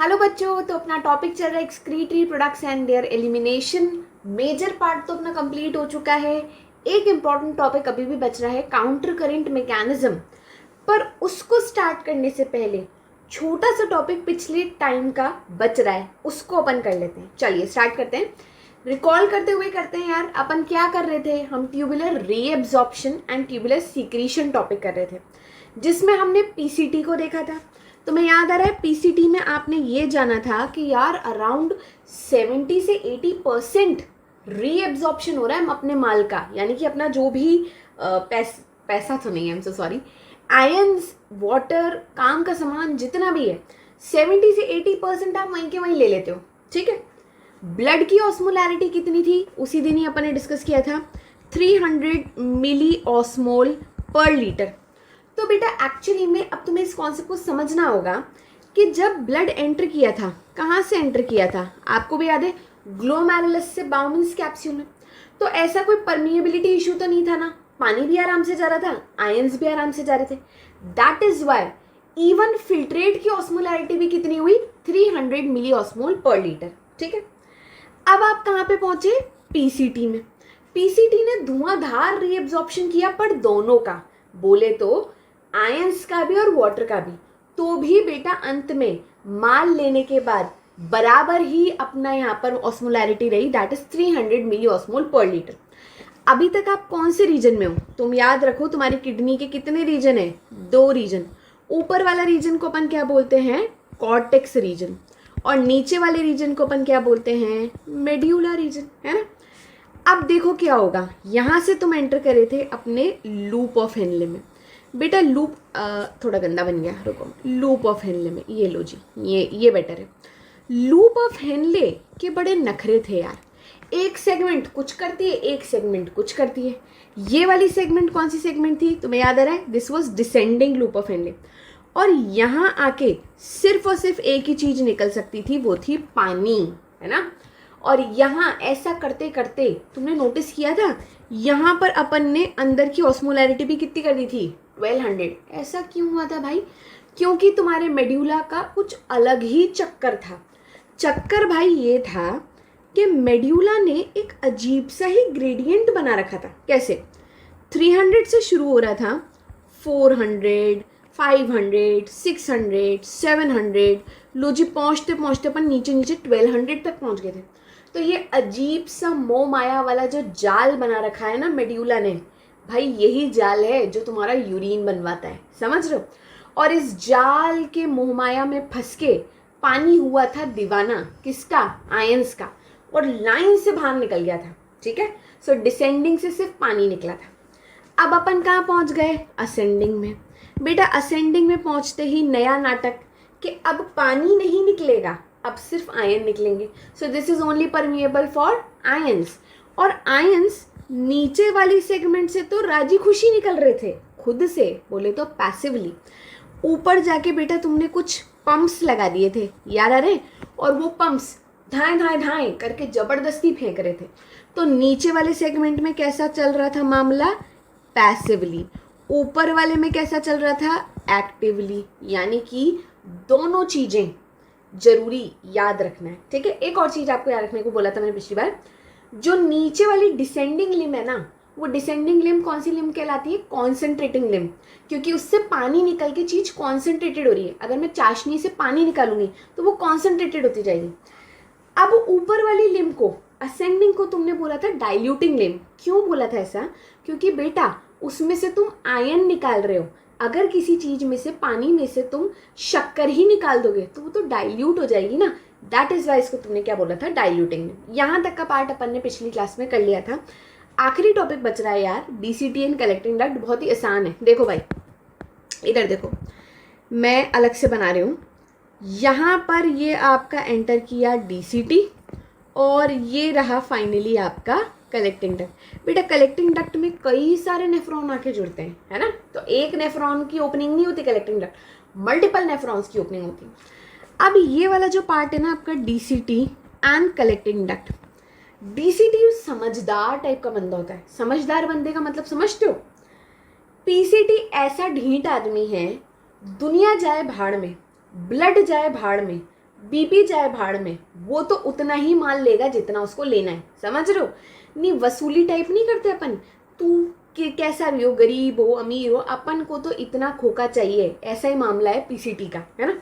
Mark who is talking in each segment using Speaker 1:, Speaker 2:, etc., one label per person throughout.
Speaker 1: Hello बच्चों, तो अपना टॉपिक चल रहा है excretory products and their elimination. Major part तो अपना कंप्लीट हो चुका है। एक इम्पॉर्टेंट टॉपिक अभी भी बच रहा है, काउंटर करेंट मैकेनिज्म। पर उसको स्टार्ट करने से पहले छोटा सा टॉपिक पिछले टाइम का बच रहा है, उसको अपन कर लेते हैं। चलिए स्टार्ट करते हैं। रिकॉल करते हुए करते हैं यार, अपन क्या कर रहे थे? हम tubular reabsorption and tubular secretion topic कर रहे थे, जिसमें हमने पीसीटी को देखा था। तो मैं याद आ रहा है, पीसीटी में आपने ये जाना था कि यार अराउंड 70 से 80% रीएब्जॉर्प्शन हो रहा है अपने माल का, यानी कि अपना जो भी पैसा तो नहीं है, सो सॉरी, आयंस, वाटर, काम का सामान जितना भी है 70 से 80% आप वहीं के वहीं ले लेते हो। ठीक है। ब्लड की ऑस्मोलैरिटी कितनी थी? उसी दिन ही अपन ने डिस्कस किया था, 300 मिली ऑस्मोल पर लीटर। तो बेटा एक्चुअली में अब तुम्हें इस कॉन्सेप्ट को समझना होगा कि जब ब्लड एंटर किया था, कहाँ से एंटर किया था? आपको भी याद है, ग्लोमेरुलस से बाउमेंस कैप्सूल में। तो ऐसा कोई परमिएबिलिटी इशू तो नहीं था ना, पानी भी आराम से जा रहा था, आयंस भी आराम से जा रहे थे। That is why even filtrate की ऑस्मोलैरिटी भी कितनी हुई? 300 मिली ऑस्मोल पर लीटर। ठीक है। अब आप कहाँ पे पहुंचे? पीसीटी में। पीसीटी ने धुआंधार रीएब्जॉर्प्शन किया, पर दोनों का बोले तो आयंस का भी और वाटर का भी। तो भी बेटा अंत में माल लेने के बाद बराबर ही अपना यहाँ पर ऑस्मोलैरिटी रही, दैट इज 300 मिली ऑस्मोल पर लीटर। अभी तक आप कौन से रीजन में हो? तुम याद रखो, तुम्हारी किडनी के कितने रीजन है? 2 रीजन। ऊपर वाला रीजन को अपन क्या बोलते हैं? Cortex region. और नीचे वाले रीजन को अपन क्या बोलते हैं? मेड्यूला रीजन, है ना। अब देखो क्या होगा, यहाँ से तुम एंटर करे थे अपने लूप ऑफ हेनले में। बेटा लूप थोड़ा गंदा बन गया, रुको। लूप ऑफ हेनले में, ये लो जी, ये बेटर है। लूप ऑफ हेनले के बड़े नखरे थे यार। एक सेगमेंट कुछ करती है, एक सेगमेंट कुछ करती है। ये वाली सेगमेंट कौन सी सेगमेंट थी? तुम्हें याद आ रहा है? This was descending loop of Henle. और यहाँ आके सिर्फ और सिर्फ एक ही चीज निकल सकती थी, वो थी पानी, है ना। और यहाँ ऐसा करते करते तुमने नोटिस किया था, यहाँ पर अपन ने अंदर की ऑस्मोलैरिटी भी कितनी कर दी थी? 1200। ऐसा क्यों हुआ था भाई? क्योंकि तुम्हारे मेड्यूला का कुछ अलग ही चक्कर था। चक्कर भाई ये था कि मेड्यूला ने एक अजीब सा ही ग्रेडियंट बना रखा था। कैसे? 300 से शुरू हो रहा था, 400, 500, 600, 700, लो जी पहुँचते पहुँचते अपन नीचे नीचे 1200 तक पहुँच गए थे। तो ये अजीब सा मोह माया वाला जो जाल बना रखा है ना मेड्यूला ने, भाई यही जाल है जो तुम्हारा यूरिन बनवाता है, समझ रहे हो। और इस जाल के मोह माया में फंस के पानी हुआ था दीवाना। किसका? आयंस का। और लाइन से बाहर निकल गया था। ठीक है। सो डिसेंडिंग से सिर्फ पानी निकला था। अब अपन कहाँ पहुँच गए? असेंडिंग में। बेटा असेंडिंग में पहुँचते ही नया नाटक कि अब पानी नहीं निकलेगा, अब सिर्फ आयन निकलेंगे। So this is only permeable for ions. और आयंस नीचे वाली सेगमेंट से तो राजी खुशी निकल रहे थे, खुद से बोले तो पैसिवली। ऊपर जाके बेटा तुमने कुछ पंप्स लगा दिए थे, याद आ रहे? और वो पंप्स धाएं धाएं धाएं करके जबरदस्ती फेंक रहे थे। तो नीचे वाले सेगमेंट में कैसा चल रहा था मामला? पैसिवली। ऊपर वाले में कैसा चल रहा था? एक्टिवली। यानी कि दोनों चीजें जरूरी याद रखना है। ठीक है। एक और चीज आपको याद रखने को बोला था मैंने पिछली बार, जो नीचे वाली डिसेंडिंग लिम है ना, वो डिसेंडिंग लिम कौन सी लिम कहलाती है? कॉन्सेंट्रेटिंग लिम, क्योंकि उससे पानी निकल के चीज कॉन्सेंट्रेटेड हो रही है। अगर मैं चाशनी से पानी निकालूंगी तो वो कॉन्सेंट्रेटेड होती जाएगी। अब ऊपर वाली लिम को, असेंडिंग को, तुमने बोला था डाइल्यूटिंग लिम। क्यों बोला था ऐसा? क्योंकि बेटा उसमें से तुम आयन निकाल रहे हो। अगर किसी चीज में से, पानी में से तुम शक्कर ही निकाल दोगे तो वो तो डाइल्यूट हो जाएगी ना। दैट इज वाई इसको तुमने क्या बोला था? डाइल्यूटिंग। यहाँ तक का पार्ट अपन ने पिछली क्लास में कर लिया था। आखिरी टॉपिक बच रहा है यार, डीसीटी एंड कलेक्टिंग डक्ट। बहुत ही आसान है। देखो भाई, इधर देखो, मैं अलग से बना रही हूँ। यहाँ पर ये आपका एंटर किया डीसीटी, और ये रहा फाइनली आपका कलेक्टिंग डक्ट। बेटा कलेक्टिंग डक्ट में कई सारे नेफ्रॉन आके जुड़ते हैं, है ना। तो एक नेफ्रॉन की ओपनिंग नहीं होती कलेक्टिंग डक्ट, मल्टीपल नेफ्रॉन्स की ओपनिंग होती है। अब ये वाला जो पार्ट है ना आपका DCT and collecting duct, DCT समझदार टाइप का बंदा होता है। समझदार बंदे का मतलब समझते हो? पीसीटी ऐसा ढीठ आदमी है, दुनिया जाए भाड़ में, ब्लड जाए भाड़ में, बीपी जाए भाड़ में, वो तो उतना ही माल लेगा जितना उसको लेना है, समझ रहे हो? नहीं, वसूली टाइप नहीं करते अपन, तू कैसा भी हो, गरीब हो अमीर हो, अपन को तो इतना खोका चाहिए, ऐसा ही मामला है पीसीटी का, है ना?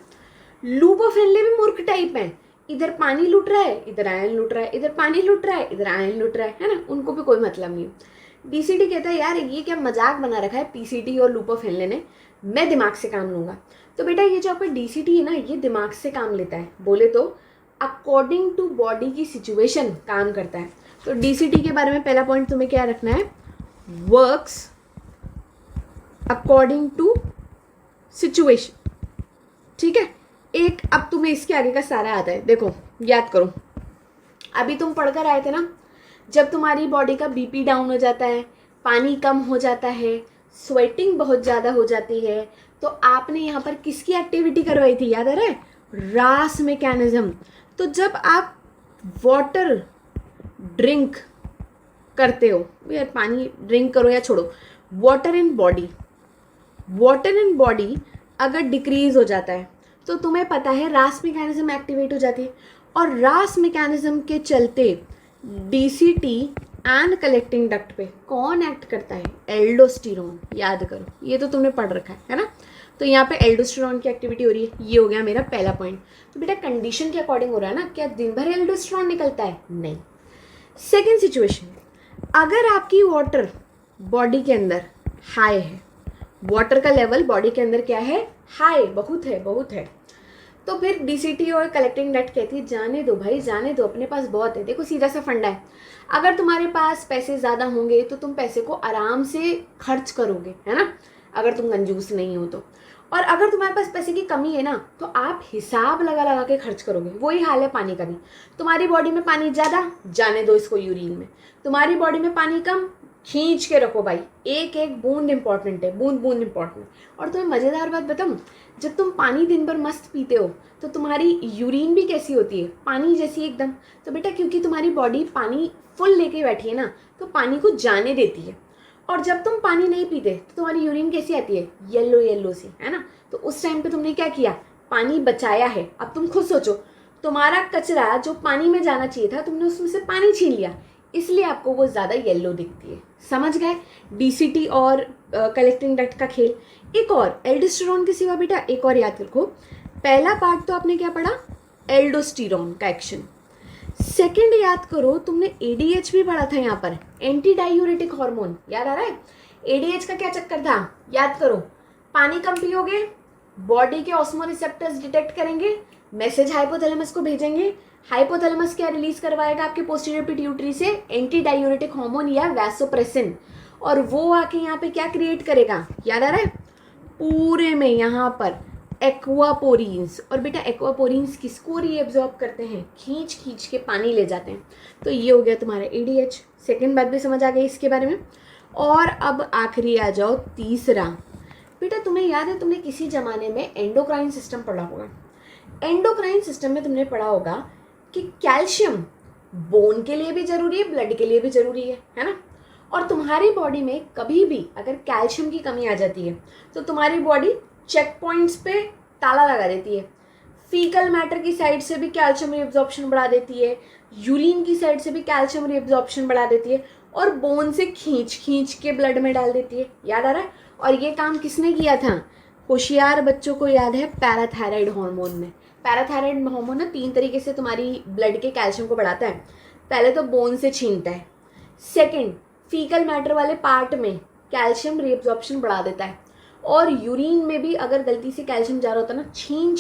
Speaker 1: लूप ऑफ हेनले भी मूर्ख टाइप है, इधर पानी लूट रहा है, इधर आयन लूट रहा है, इधर पानी लूट रहा है, इधर आयन लूट रहा है ना? उनको भी कोई मतलब नहीं। डीसीटी कहता है यार ये क्या मजाक बना रखा है पीसीटी और लूप ऑफ हेनले ने, मैं दिमाग से काम लूंगा। तो बेटा ये जो आपका डीसीटी है ना, ये दिमाग से काम लेता है, बोले तो अकॉर्डिंग टू बॉडी की सिचुएशन काम करता है। तो डीसीटी के बारे में पहला पॉइंट तुम्हें क्या रखना है, वर्क्स अकॉर्डिंग टू सिचुएशन, ठीक है? एक अब तुम्हें इसके आगे का सारा आता है, देखो याद करो, अभी तुम पढ़कर आए थे ना, जब तुम्हारी बॉडी का बीपी डाउन हो जाता है, पानी कम हो जाता है, स्वेटिंग बहुत ज़्यादा हो जाती है, तो आपने यहाँ पर किसकी एक्टिविटी करवाई थी, याद आ रहा है? रास मैकेनिज्म। तो जब आप वाटर ड्रिंक करते हो, यार पानी ड्रिंक करो या छोड़ो, वाटर इन बॉडी अगर डिक्रीज हो जाता है तो तुम्हें पता है रास मैकेनिज्म एक्टिवेट हो जाती है, और रास मैकेनिज्म के चलते डीसीटी एंड कलेक्टिंग डक्ट पे कौन एक्ट करता है, एल्डोस्टेरोन, याद करो, ये तो तुमने पढ़ रखा है ना? तो यहाँ पे एल्डोस्टेरोन की एक्टिविटी हो रही है, ये हो गया मेरा पहला पॉइंट। तो बेटा कंडीशन के अकॉर्डिंग हो रहा है ना, क्या दिन भर एल्डोस्टेरोन निकलता है? नहीं। सेकेंड सिचुएशन, अगर आपकी वाटर बॉडी के अंदर हाई है, वाटर का लेवल बॉडी के अंदर क्या है, हाई, बहुत है, तो फिर डीसीटी और कलेक्टिंग डक्ट कहती है जाने दो भाई, जाने दो, अपने पास बहुत है। देखो सीधा सा फंडा है, अगर तुम्हारे पास पैसे ज़्यादा होंगे तो तुम पैसे को आराम से खर्च करोगे, है ना, अगर तुम कंजूस नहीं हो तो। और अगर तुम्हारे पास पैसे की कमी है ना, तो आप हिसाब लगा लगा के खर्च करोगे। वही हाल है पानी का भी, तुम्हारी बॉडी में पानी ज़्यादा, जाने दो इसको यूरिन में, तुम्हारी बॉडी में पानी कम, खींच के रखो भाई, एक एक बूंद इंपॉर्टेंट है, बूंद बूंद इंपॉर्टेंट। और तुम्हें मज़ेदार बात बताऊँ, जब तुम पानी दिन भर मस्त पीते हो तो तुम्हारी यूरिन भी कैसी होती है, पानी जैसी एकदम। तो बेटा क्योंकि तुम्हारी बॉडी पानी फुल लेके बैठी है ना, तो पानी को जाने देती है। और जब तुम पानी नहीं पीते तो तुम्हारी यूरिन कैसी आती है, येलो येलो सी, है ना? तो उस टाइम पे तुमने क्या किया, पानी बचाया है। अब तुम खुद सोचो, तुम्हारा कचरा जो पानी में जाना चाहिए था, तुमने उसमें से पानी छीन लिया, इसलिए आपको वो ज़्यादा येलो दिखती है। समझ गए डीसीटी और कलेक्टिंग डक्ट का खेल। एक और एल्डोस्टेरोन के सिवा बेटा एक और याद रखो, पहला पार्ट तो आपने क्या पढ़ा, एल्डोस्टेरोन का एक्शन। सेकंड याद करो, तुमने एडीएच भी पढ़ा था यहाँ पर, एंटी डायूरेटिक हार्मोन, याद आ रहा है? एडीएच का क्या चक्कर था, याद करो, पानी कम पियोगे, बॉडी के ऑस्मोरिसेप्टर्स डिटेक्ट करेंगे, मैसेज हाइपोथैलेमस को भेजेंगे, हाइपोथैलेमस क्या रिलीज करवाएगा आपके पोस्टीरियर पिट्यूटरी से, एंटी डायूरेटिक हार्मोन या वैसोप्रेसिन, और वो आके यहाँ पे क्या क्रिएट करेगा, याद आ रहा है? पूरे में यहाँ पर एक्वापोरिन्स। और बेटा एक्वापोरिन्स किसको रीएब्जॉर्ब करते हैं, खींच खींच के पानी ले जाते हैं। तो ये हो गया तुम्हारा एडीएच। सेकेंड बात भी समझ आ गई इसके बारे में। और अब आखिरी आ जाओ तीसरा। बेटा तुम्हें याद है, तुमने किसी ज़माने में एंडोक्राइन सिस्टम पढ़ा होगा। एंडोक्राइन सिस्टम में तुमने पढ़ा होगा कि कैल्शियम बोन के लिए भी ज़रूरी है, ब्लड के लिए भी ज़रूरी है ना? और तुम्हारी बॉडी में कभी भी अगर कैल्शियम की कमी आ जाती है तो तुम्हारी बॉडी चेक पॉइंट्स पे ताला लगा देती है। फीकल मैटर की साइड से भी कैल्शियम रीअब्जॉर्प्शन बढ़ा देती है, यूरिन की साइड से भी कैल्शियम रीअब्जॉर्प्शन बढ़ा देती है, और बोन से खींच खींच के ब्लड में डाल देती है। याद आ रहा है? और ये काम किसने किया था? होशियार बच्चों को याद है, पैराथायराइड हार्मोन में। पैराथायराइड हार्मोन ना 3 तरीके से तुम्हारी ब्लड के कैल्शियम को बढ़ाता है। पहले तो बोन से छीनता है, सेकेंड फीकल मैटर वाले पार्ट में कैल्शियम रीअब्जॉर्प्शन बढ़ा देता है, और यूरिन में भी अगर गलती से कैल्शियम जा रहा होता है ना, छीन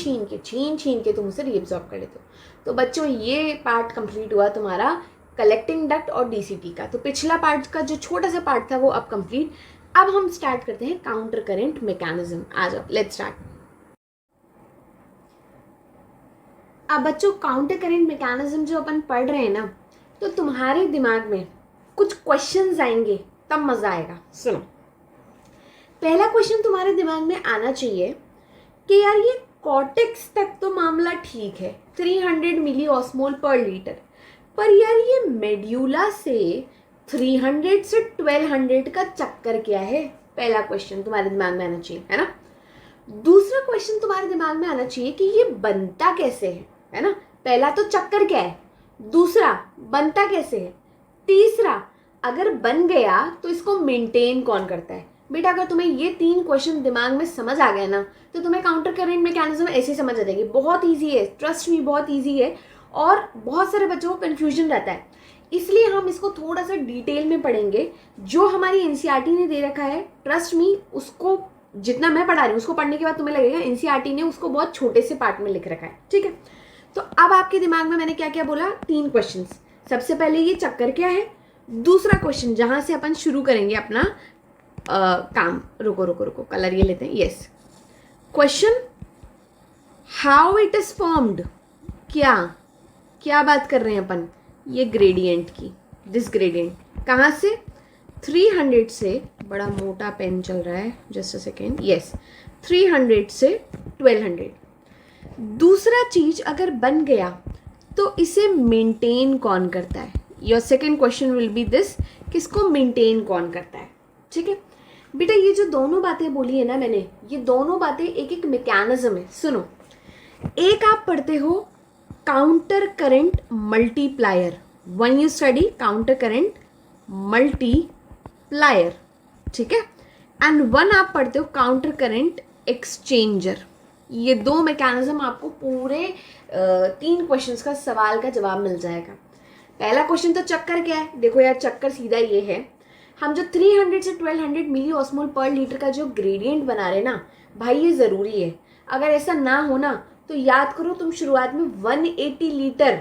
Speaker 1: छीन के तुम उसे रीअब्जॉर्ब कर लेते हो। तो बच्चों ये पार्ट कंप्लीट हुआ तुम्हारा कलेक्टिंग डक्ट और डीसीटी का। तो पिछला पार्ट का जो छोटा सा पार्ट था वो अब कंप्लीट। अब हम स्टार्ट करते हैं काउंटर करेंट मैकेनिज्म। आ जाओ, लेट्स स्टार्ट। अब बच्चों काउंटर करेंट मैकेनिज्म जो अपन पढ़ रहे हैं ना, तो तुम्हारे दिमाग में कुछ क्वेश्चंस आएंगे, तब मज़ा आएगा। सुनो, पहला क्वेश्चन तुम्हारे दिमाग में आना चाहिए कि यार ये कॉर्टेक्स तक तो मामला ठीक है, 300 मिली ऑस्मोल पर लीटर, पर यार ये मेड्यूला से 300 से 1200 का चक्कर क्या है? पहला क्वेश्चन तुम्हारे दिमाग में आना चाहिए, है ना? दूसरा क्वेश्चन तुम्हारे दिमाग में आना चाहिए कि ये बनता कैसे है। है ना। पहला तो चक्कर क्या है, दूसरा बनता कैसे है, तीसरा अगर बन गया तो इसको मेंटेन कौन करता है। बेटा अगर तुम्हें ये 3 क्वेश्चन दिमाग में समझ आ गए ना तो तुम्हें काउंटर करेंट मैकेनिज्म ऐसे समझ आ जाएगी। बहुत ईजी है, ट्रस्ट मी, बहुत ईजी है। और बहुत सारे बच्चों को कन्फ्यूजन रहता है, इसलिए हम इसको थोड़ा सा डिटेल में पढ़ेंगे। जो हमारी एनसीईआरटी ने दे रखा है, ट्रस्ट मी, उसको जितना मैं पढ़ा रही हूँ उसको पढ़ने के बाद तुम्हें लगेगा एनसीईआरटी ने उसको बहुत छोटे से पार्ट में लिख रखा है, ठीक है। तो अब आपके दिमाग में मैंने क्या क्या बोला, 3 क्वेश्चन। सबसे पहले ये चक्कर क्या है, दूसरा क्वेश्चन जहां से अपन शुरू करेंगे अपना काम, रुको कलर ये लेते हैं, yes. Question, how it is formed, क्या बात कर रहे हैं अपन, ये ग्रेडियंट की, दिस ग्रेडियंट कहाँ से, 300 से, बड़ा मोटा पेन चल रहा है, जस्ट अ सेकेंड, यस, 300 से 1200। दूसरा चीज अगर बन गया तो इसे मेंटेन कौन करता है। Your second question will be this, किसको मेंटेन कौन करता है, ठीक है। बेटा ये जो दोनों बातें बोली है ना मैंने, ये दोनों बातें एक एक मैकेनिज्म है। सुनो, एक आप पढ़ते हो counter current multiplier, one you study counter current multiplier, ठीक है, एंड वन आप पढ़ते हो काउंटर करंट एक्सचेंजर। ये 2 मैकेनिज्म आपको पूरे 3 क्वेश्चंस का सवाल का जवाब मिल जाएगा। पहला क्वेश्चन तो चक्कर क्या है, देखो यार चक्कर सीधा ये है, हम जो 300 से 1200 मिली ऑस्मोल पर लीटर का जो ग्रेडियंट बना रहे ना भाई, ये ज़रूरी है। अगर ऐसा ना हो ना तो याद करो, तुम शुरुआत में 180 लीटर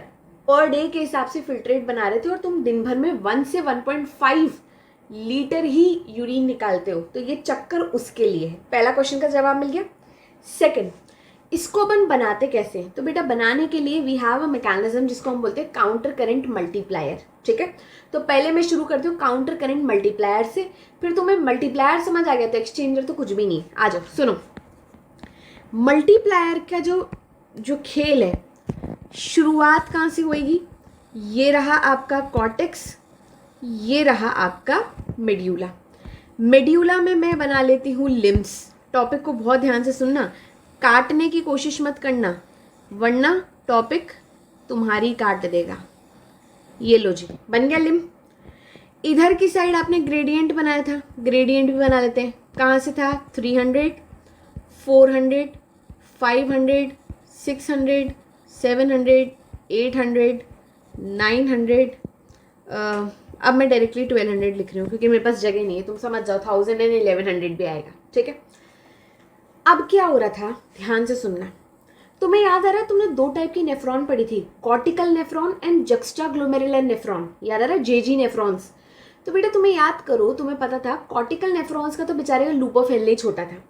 Speaker 1: पर डे के हिसाब से फिल्ट्रेट बना रहे थे और तुम दिन भर में 1 से 1.5 लीटर ही यूरिन निकालते हो, तो ये चक्कर उसके लिए है। पहला क्वेश्चन का जवाब मिल गया। सेकंड, इसको अपन बनाते कैसे, तो बेटा बनाने के लिए वी हैव अ मैकेनिज्म जिसको हम बोलते हैं काउंटर करंट मल्टीप्लायर, ठीक है। तो पहले मैं शुरू करती हूँ काउंटर करंट मल्टीप्लायर से, फिर तुम्हें मल्टीप्लायर समझ आ गया तो एक्सचेंजर तो कुछ भी नहीं। आ जाओ सुनो, मल्टीप्लायर का जो खेल है, शुरुआत कहाँ से होएगी, ये रहा आपका कॉर्टेक्स, ये रहा आपका मेड्यूला। मेड्यूला में मैं बना लेती हूँ लिम्स। टॉपिक को बहुत ध्यान से सुनना, काटने की कोशिश मत करना वरना टॉपिक तुम्हारी काट देगा। ये लो जी, बन गया लिम। इधर की साइड आपने ग्रेडियंट बनाया था, ग्रेडियंट भी बना लेते हैं। कहाँ से था, 300, 400, 500, 600, 700, 800, 900। अब मैं डायरेक्टली 1200 लिख रही हूँ क्योंकि मेरे पास जगह नहीं है, तुम समझ जाओ 1000 एंड 1100 भी आएगा, ठीक है। अब क्या हो रहा था, ध्यान से सुनना। तुम्हें याद आ रहा है, तुमने 2 टाइप की नेफ्रॉन पढ़ी थी, cortical nephron and juxtaglomerular nephron, याद आ रहा है, जेजी नेफ्रॉन्स। तो बेटा तुम्हें याद करो, तुम्हें पता था कॉर्टिकल नेफ्रॉन्स का तो बेचारे का लूप ऑफ एल छोटा था,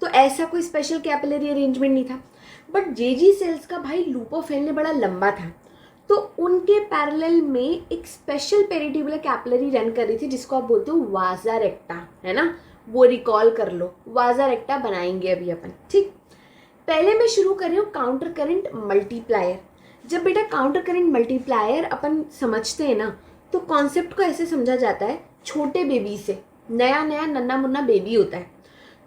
Speaker 1: तो ऐसा कोई स्पेशल कैपिलरी अरेंजमेंट नहीं था। बट जेजी सेल्स का भाई लूप ऑफ एल बड़ा लंबा था, तो उनके पैरेलल में एक स्पेशल पेरिट्यूबुलर कैपिलरी रन कर रही थी जिसको आप बोलते हो वाजा रेक्टा, है ना, वो रिकॉल कर लो, वाजा रेक्टा बनाएंगे अभी अपन, ठीक। पहले मैं शुरू कर रही हूँ काउंटर करंट मल्टीप्लायर। जब बेटा काउंटर करंट मल्टीप्लायर अपन समझते हैं ना तो कॉन्सेप्ट को ऐसे समझा जाता है, छोटे बेबी से, नया नया नन्ना मुन्ना बेबी होता है,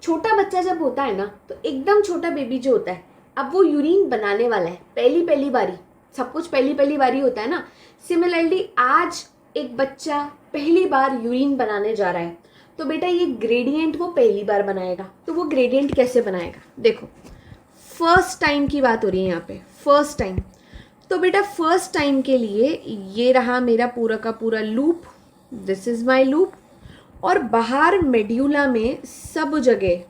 Speaker 1: छोटा बच्चा जब होता है ना तो एकदम छोटा बेबी जो होता है, अब वो यूरिन बनाने वाला है, पहली बारी, सब कुछ पहली बारी होता है ना। सिमिलरली आज एक बच्चा पहली बार यूरिन बनाने जा रहा है, तो बेटा ये ग्रेडियंट वो पहली बार बनाएगा। तो वो ग्रेडियंट कैसे बनाएगा, देखो फर्स्ट टाइम की बात हो रही है यहाँ पे, फर्स्ट टाइम। तो बेटा फर्स्ट टाइम के लिए ये रहा मेरा पूरा का पूरा loop, this is my loop, और बाहर मेड्यूला में सब जगह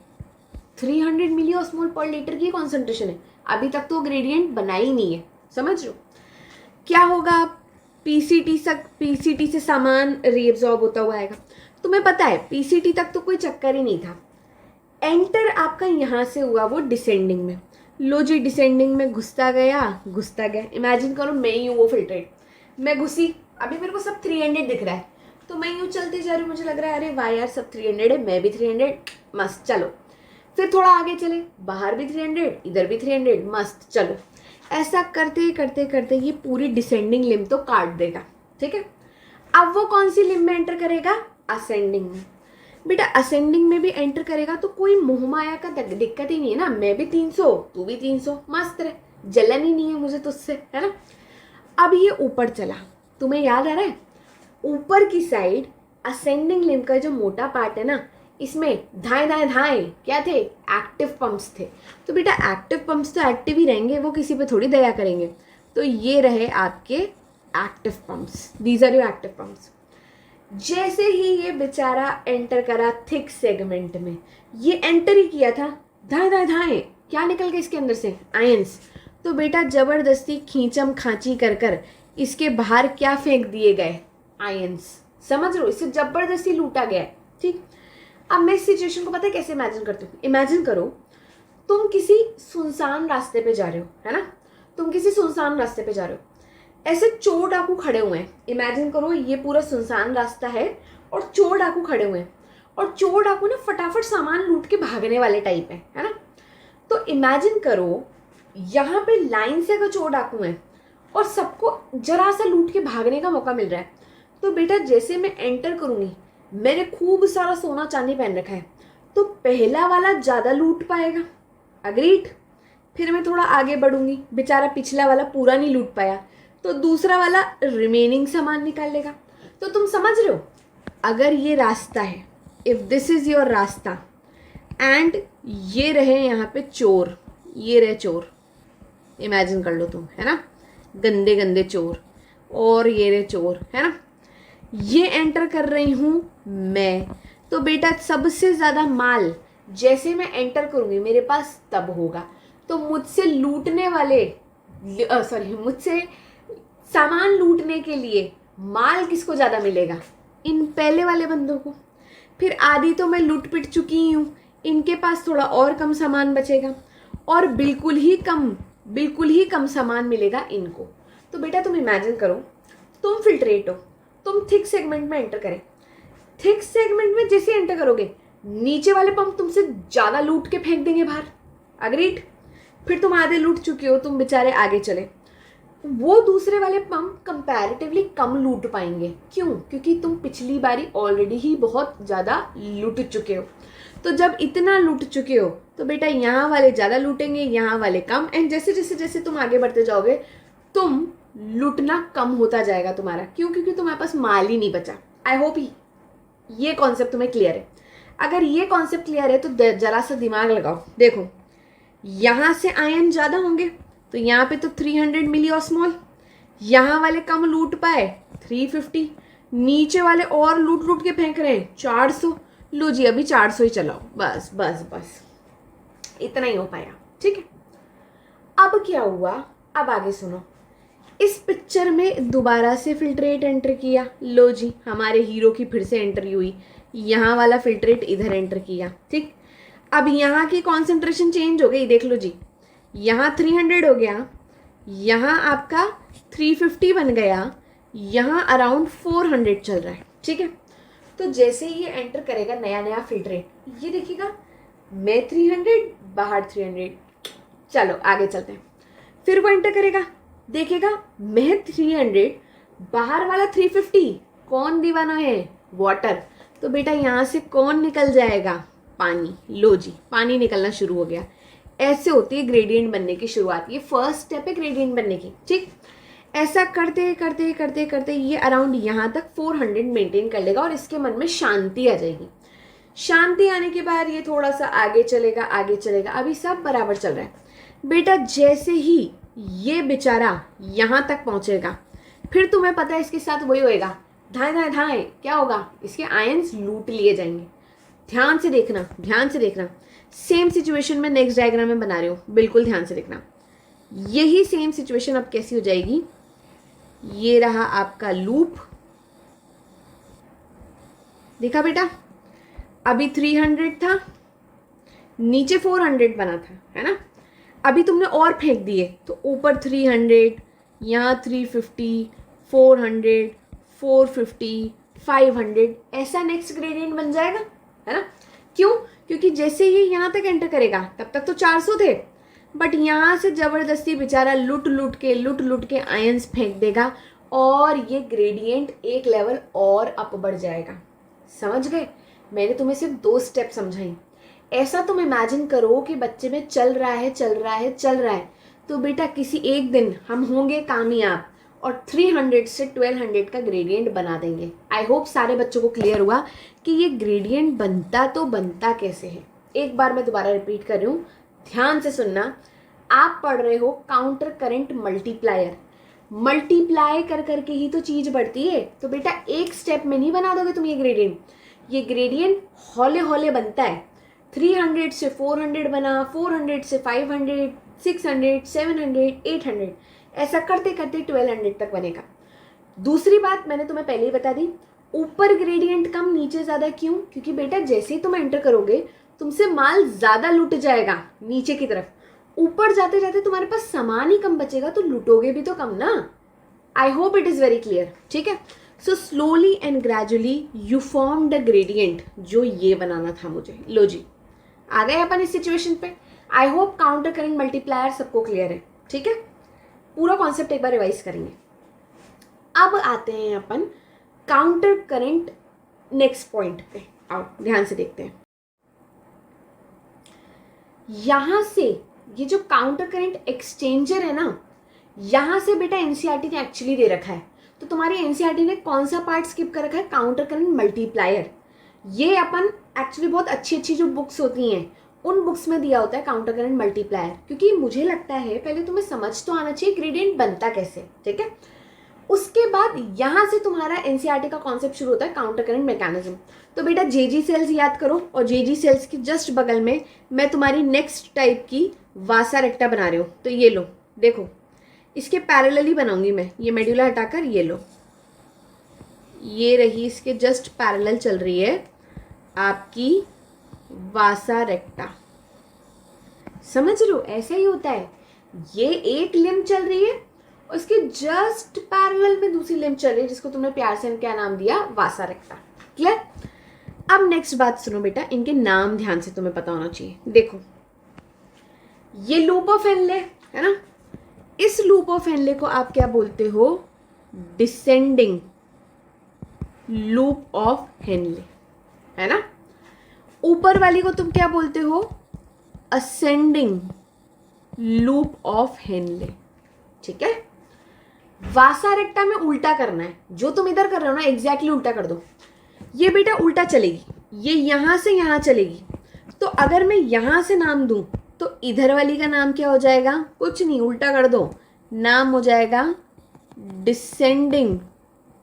Speaker 1: 300 मिली ऑस्मोल पर लीटर की कॉन्सेंट्रेशन है। अभी तक तो ग्रेडियंट बना ही नहीं है, समझ लो क्या होगा, पीसीटी से सामान रीअब्जॉर्ब होता हुआ आएगा। तुम्हें पता है पीसीटी तक तो कोई चक्कर ही नहीं था, एंटर आपका यहाँ से हुआ वो डिसेंडिंग में। लो जी, डिसेंडिंग में घुसता गया। इमेजिन करो मैं ही हूँ वो फिल्ट्रेट, मैं घुसी, अभी मेरे को सब 300 दिख रहा है, तो मैं यूँ चलती जा रही हूँ, मुझे लग रहा है अरे वाह यार सब 300 है, मैं भी 300, मस्त, चलो। फिर थोड़ा आगे चले, बाहर भी 300, इधर भी 300, मस्त, चलो। ऐसा करते करते करते ये पूरी डिसेंडिंग लिम्ब तो काट देगा, ठीक है। अब वो कौन सी लिम्ब में एंटर करेगा, असेंडिंग में। बेटा असेंडिंग में भी एंटर करेगा तो कोई मोह माया का दिक्कत ही नहीं है ना, मैं भी 300 तू भी 300, मस्त रहे, जलन ही नहीं है मुझे तुझसे, है ना। अब ये ऊपर चला, तुम्हें याद आ रहा है ऊपर की साइड असेंडिंग लिम्ब का जो मोटा पार्ट है ना, इसमें धाए धाए धाए क्या थे, एक्टिव पंप्स थे। तो बेटा एक्टिव पंप्स तो एक्टिव ही रहेंगे, वो किसी पे थोड़ी दया करेंगे। तो ये रहे आपके active pumps, these are your active pumps. जैसे ही ये बेचारा एंटर करा थिक सेगमेंट में, ये एंटर ही किया था, धाए धाए धाए क्या निकल गया इसके अंदर से, आयंस। तो बेटा जबरदस्ती खींचम खांची कर कर इसके बाहर क्या फेंक दिए गए, आयंस। समझ रहे हो, इससे जबरदस्ती लूटा गया है, ठीक। अब मैं इस सिचुएशन को पता है कैसे इमेजिन करती हूँ। इमेजिन करो तुम किसी सुनसान रास्ते पे जा रहे हो, है ना, तुम किसी सुनसान रास्ते पे जा रहे हो, ऐसे चोर डाकू खड़े हुए हैं। इमेजिन करो ये पूरा सुनसान रास्ता है और चोर डाकू खड़े हुए हैं, और चोर डाकू ना फटाफट सामान लूट के भागने वाले टाइप है ना। तो इमेजिन करो यहाँ पे लाइन से अगर चोर डाकू हैं और सबको जरा सा लूट के भागने का मौका मिल रहा है, तो बेटा जैसे मैं एंटर करूँगी, मैंने खूब सारा सोना चांदी पहन रखा है, तो पहला वाला ज़्यादा लूट पाएगा, अग्रीड। फिर मैं थोड़ा आगे बढ़ूंगी, बेचारा पिछला वाला पूरा नहीं लूट पाया, तो दूसरा वाला रिमेनिंग सामान निकाल लेगा। तो तुम समझ रहे हो, अगर ये रास्ता है, इफ़ दिस इज़ योर रास्ता एंड ये रहे यहाँ पे चोर, ये रहे चोर, इमेजिन कर लो तुम, है ना, गंदे गंदे चोर, और ये रहे चोर, है ना, ये एंटर कर रही हूँ मैं। तो बेटा सबसे ज़्यादा माल जैसे मैं एंटर करूँगी मेरे पास तब होगा। तो मुझसे लूटने वाले मुझसे सामान लूटने के लिए माल किसको ज़्यादा मिलेगा, इन पहले वाले बंदों को। फिर आधी तो मैं लूट पिट चुकी हूँ, इनके पास थोड़ा और कम सामान बचेगा, और बिल्कुल ही कम सामान मिलेगा इनको। तो बेटा तुम इमेजिन करो, तुम फिल्ट्रेट हो, तुम थिक सेगमेंट में एंटर करें। थिक सेगमेंट में जैसे एंटर करोगे, नीचे वाले पंप तुमसे ज़्यादा लूट के फेंक देंगे बाहर, अग्रीड। फिर तुम आधे लूट चुके हो, तुम बेचारे आगे चले, वो दूसरे वाले पंप कंपैरेटिवली कम लूट पाएंगे। क्यों? क्योंकि तुम पिछली बारी ऑलरेडी ही बहुत ज़्यादा लूट चुके हो। तो जब इतना लूट चुके हो तो बेटा यहाँ वाले ज़्यादा लूटेंगे, यहाँ वाले कम, एंड जैसे जैसे जैसे तुम आगे बढ़ते जाओगे तुम लूटना कम होता जाएगा तुम्हारा। क्यों? क्योंकि तुम्हारे पास माल ही नहीं बचा। आई होप ये कॉन्सेप्ट तुम्हें क्लियर है। अगर ये कॉन्सेप्ट क्लियर है तो जरा सा दिमाग लगाओ, देखो यहाँ से आयन ज़्यादा होंगे तो यहाँ पे तो 300 मिली ऑस्मॉल, यहाँ वाले कम लूट पाए 350, नीचे वाले और लूट लूट के फेंक रहे हैं 400। लो जी अभी 400 ही चलाओ, बस बस बस इतना ही हो पाया, ठीक है। अब क्या हुआ, अब आगे सुनो। इस पिक्चर में दोबारा से फिल्ट्रेट एंटर किया, लो जी हमारे हीरो की फिर से एंट्री हुई, यहाँ वाला फिल्ट्रेट इधर एंटर किया, ठीक। अब यहाँ की कॉन्सेंट्रेशन चेंज हो गई, देख लो जी, यहाँ 300 हो गया, यहाँ आपका 350 बन गया, यहाँ अराउंड 400 चल रहा है, ठीक है। तो जैसे ही ये एंटर करेगा नया नया फिल्ट्रेट, ये देखिएगा मैं 300 बाहर 300, चलो आगे चलते हैं। फिर वो एंटर करेगा, देखेगा मैं 300 बाहर वाला 350, कौन दीवाना है, वाटर। तो बेटा यहाँ से कौन निकल जाएगा, पानी। लो जी पानी निकलना शुरू हो गया। ऐसे होती है ग्रेडियंट बनने की शुरुआत, ये फर्स्ट स्टेप है ग्रेडियंट बनने की, ठीक। ऐसा करते करते करते करते ये अराउंड यहाँ तक 400 मेंटेन कर लेगा और इसके मन में शांति आ जाएगी। शांति आने के बाद ये थोड़ा सा आगे चलेगा, आगे चलेगा, अभी सब बराबर चल रहा है। बेटा जैसे ही ये बेचारा यहाँ तक पहुँचेगा, फिर तुम्हें पता है इसके साथ वही होएगा, धाए धाए धाए, क्या होगा, इसके आयंस लूट लिए जाएंगे। ध्यान से देखना, ध्यान से देखना, सेम सिचुएशन में नेक्स्ट डायग्राम में बना रहे हो, बिल्कुल ध्यान से देखना। यही सेम सिचुएशन अब कैसी हो जाएगी, ये रहा आपका लूप, देखा बेटा, अभी 300 था, नीचे 400 बना था, है ना। अभी तुमने और फेंक दिए तो ऊपर 300, यहाँ 350, 400, 450, 500, ऐसा नेक्स्ट ग्रेडियंट बन जाएगा, है ना। क्यों? क्योंकि जैसे ही यहाँ तक एंटर करेगा, तब तक तो 400 थे, बट यहाँ से ज़बरदस्ती बेचारा लूट लूट के आयंस फेंक देगा और ये ग्रेडियंट एक लेवल और अप बढ़ जाएगा। समझ गए? मैंने तुम्हें सिर्फ 2 स्टेप समझाई। ऐसा तुम इमेजिन करो कि बच्चे में चल रहा है, तो बेटा किसी एक दिन हम होंगे कामयाब और 300 से 1200 का ग्रेडियंट बना देंगे। आई होप सारे बच्चों को क्लियर हुआ कि ये ग्रेडियंट बनता तो बनता कैसे है। एक बार मैं दोबारा रिपीट कर रही हूँ, ध्यान से सुनना। आप पढ़ रहे हो काउंटर करंट मल्टीप्लायर, मल्टीप्लाई कर करके ही तो चीज़ बढ़ती है। तो बेटा एक स्टेप में नहीं बना दोगे तुम ये ग्रेडियंट, ये ग्रेडियंट हौले हौले बनता है। 300 से 400 बना, 400 से 500, 600, 700, 800, ऐसा करते करते 1200 तक बनेगा। दूसरी बात मैंने तुम्हें पहले ही बता दी, ऊपर ग्रेडियंट कम नीचे ज़्यादा क्यों? क्योंकि बेटा जैसे ही तुम एंटर करोगे तुमसे माल ज़्यादा लूट जाएगा नीचे की तरफ, ऊपर जाते जाते तुम्हारे पास सामान ही कम बचेगा तो लूटोगे भी तो कम ना। I hope it is very clear, ठीक है। So slowly and gradually you form the gradient, जो ये बनाना था मुझे। लो जी, आ गए अपन इस सिचुएशन पे। I hope counter current multiplier सबको क्लियर है, ठीक है। पूरा कॉन्सेप्ट एक बार रिवाइज करेंगे। अब आते हैं अपन काउंटर करंट नेक्स्ट पॉइंट पे। आओ ध्यान से देखते हैं। यहां से ये जो काउंटर करंट एक्सचेंजर है ना, यहां से बेटा एनसीईआरटी ने एक्चुअली दे रखा है। तो तुम्हारी एनसीईआरटी ने कौन सा पार्ट स्किप कर रखा है? Counter current multiplier. ये अपन एक्चुअली बहुत अच्छी अच्छी जो बुक्स होती हैं उन बुक्स में दिया होता है काउंटर करंट मल्टीप्लायर, क्योंकि मुझे लगता है पहले तुम्हें समझ तो आना चाहिए ग्रेडियंट बनता कैसे, ठीक है। उसके बाद यहाँ से तुम्हारा एनसीईआरटी का कॉन्सेप्ट शुरू होता है काउंटर करंट मैकेनिज्म। तो बेटा जेजी सेल्स याद करो, और जेजी सेल्स के जस्ट बगल में मैं तुम्हारी नेक्स्ट टाइप की वासा रेक्टा बना रही हूँ। तो ये लो, देखो इसके पैरेलली बनाऊंगी मैं, ये मेडुला हटाकर ये लो, ये रही इसके जस्ट पैरेलल चल रही है आपकी वासा रेक्टा। समझ लो ऐसा ही होता है, ये एक लिम्ब चल रही है, उसके जस्ट पैरेलल में दूसरी लिम्ब चल रही है जिसको तुमने प्यार से क्या नाम दिया? वासा रेक्टा। क्लियर? अब नेक्स्ट बात सुनो बेटा, इनके नाम ध्यान से तुम्हें पता होना चाहिए। देखो ये लूप ऑफ हेनले है ना, इस लूप ऑफ हेनले को आप क्या बोलते हो? डिसेंडिंग लूप ऑफ हेनले, है ना। ऊपर वाली को तुम क्या बोलते हो? असेंडिंग लूप ऑफ हेनले, ठीक है। वासा रेक्टा में उल्टा करना है, जो तुम इधर कर रहे हो ना एग्जैक्टली उल्टा कर दो। ये बेटा उल्टा चलेगी, ये यहां से यहां चलेगी। तो अगर मैं यहां से नाम दूं तो इधर वाली का नाम क्या हो जाएगा? कुछ नहीं, उल्टा कर दो, नाम हो जाएगा डिसेंडिंग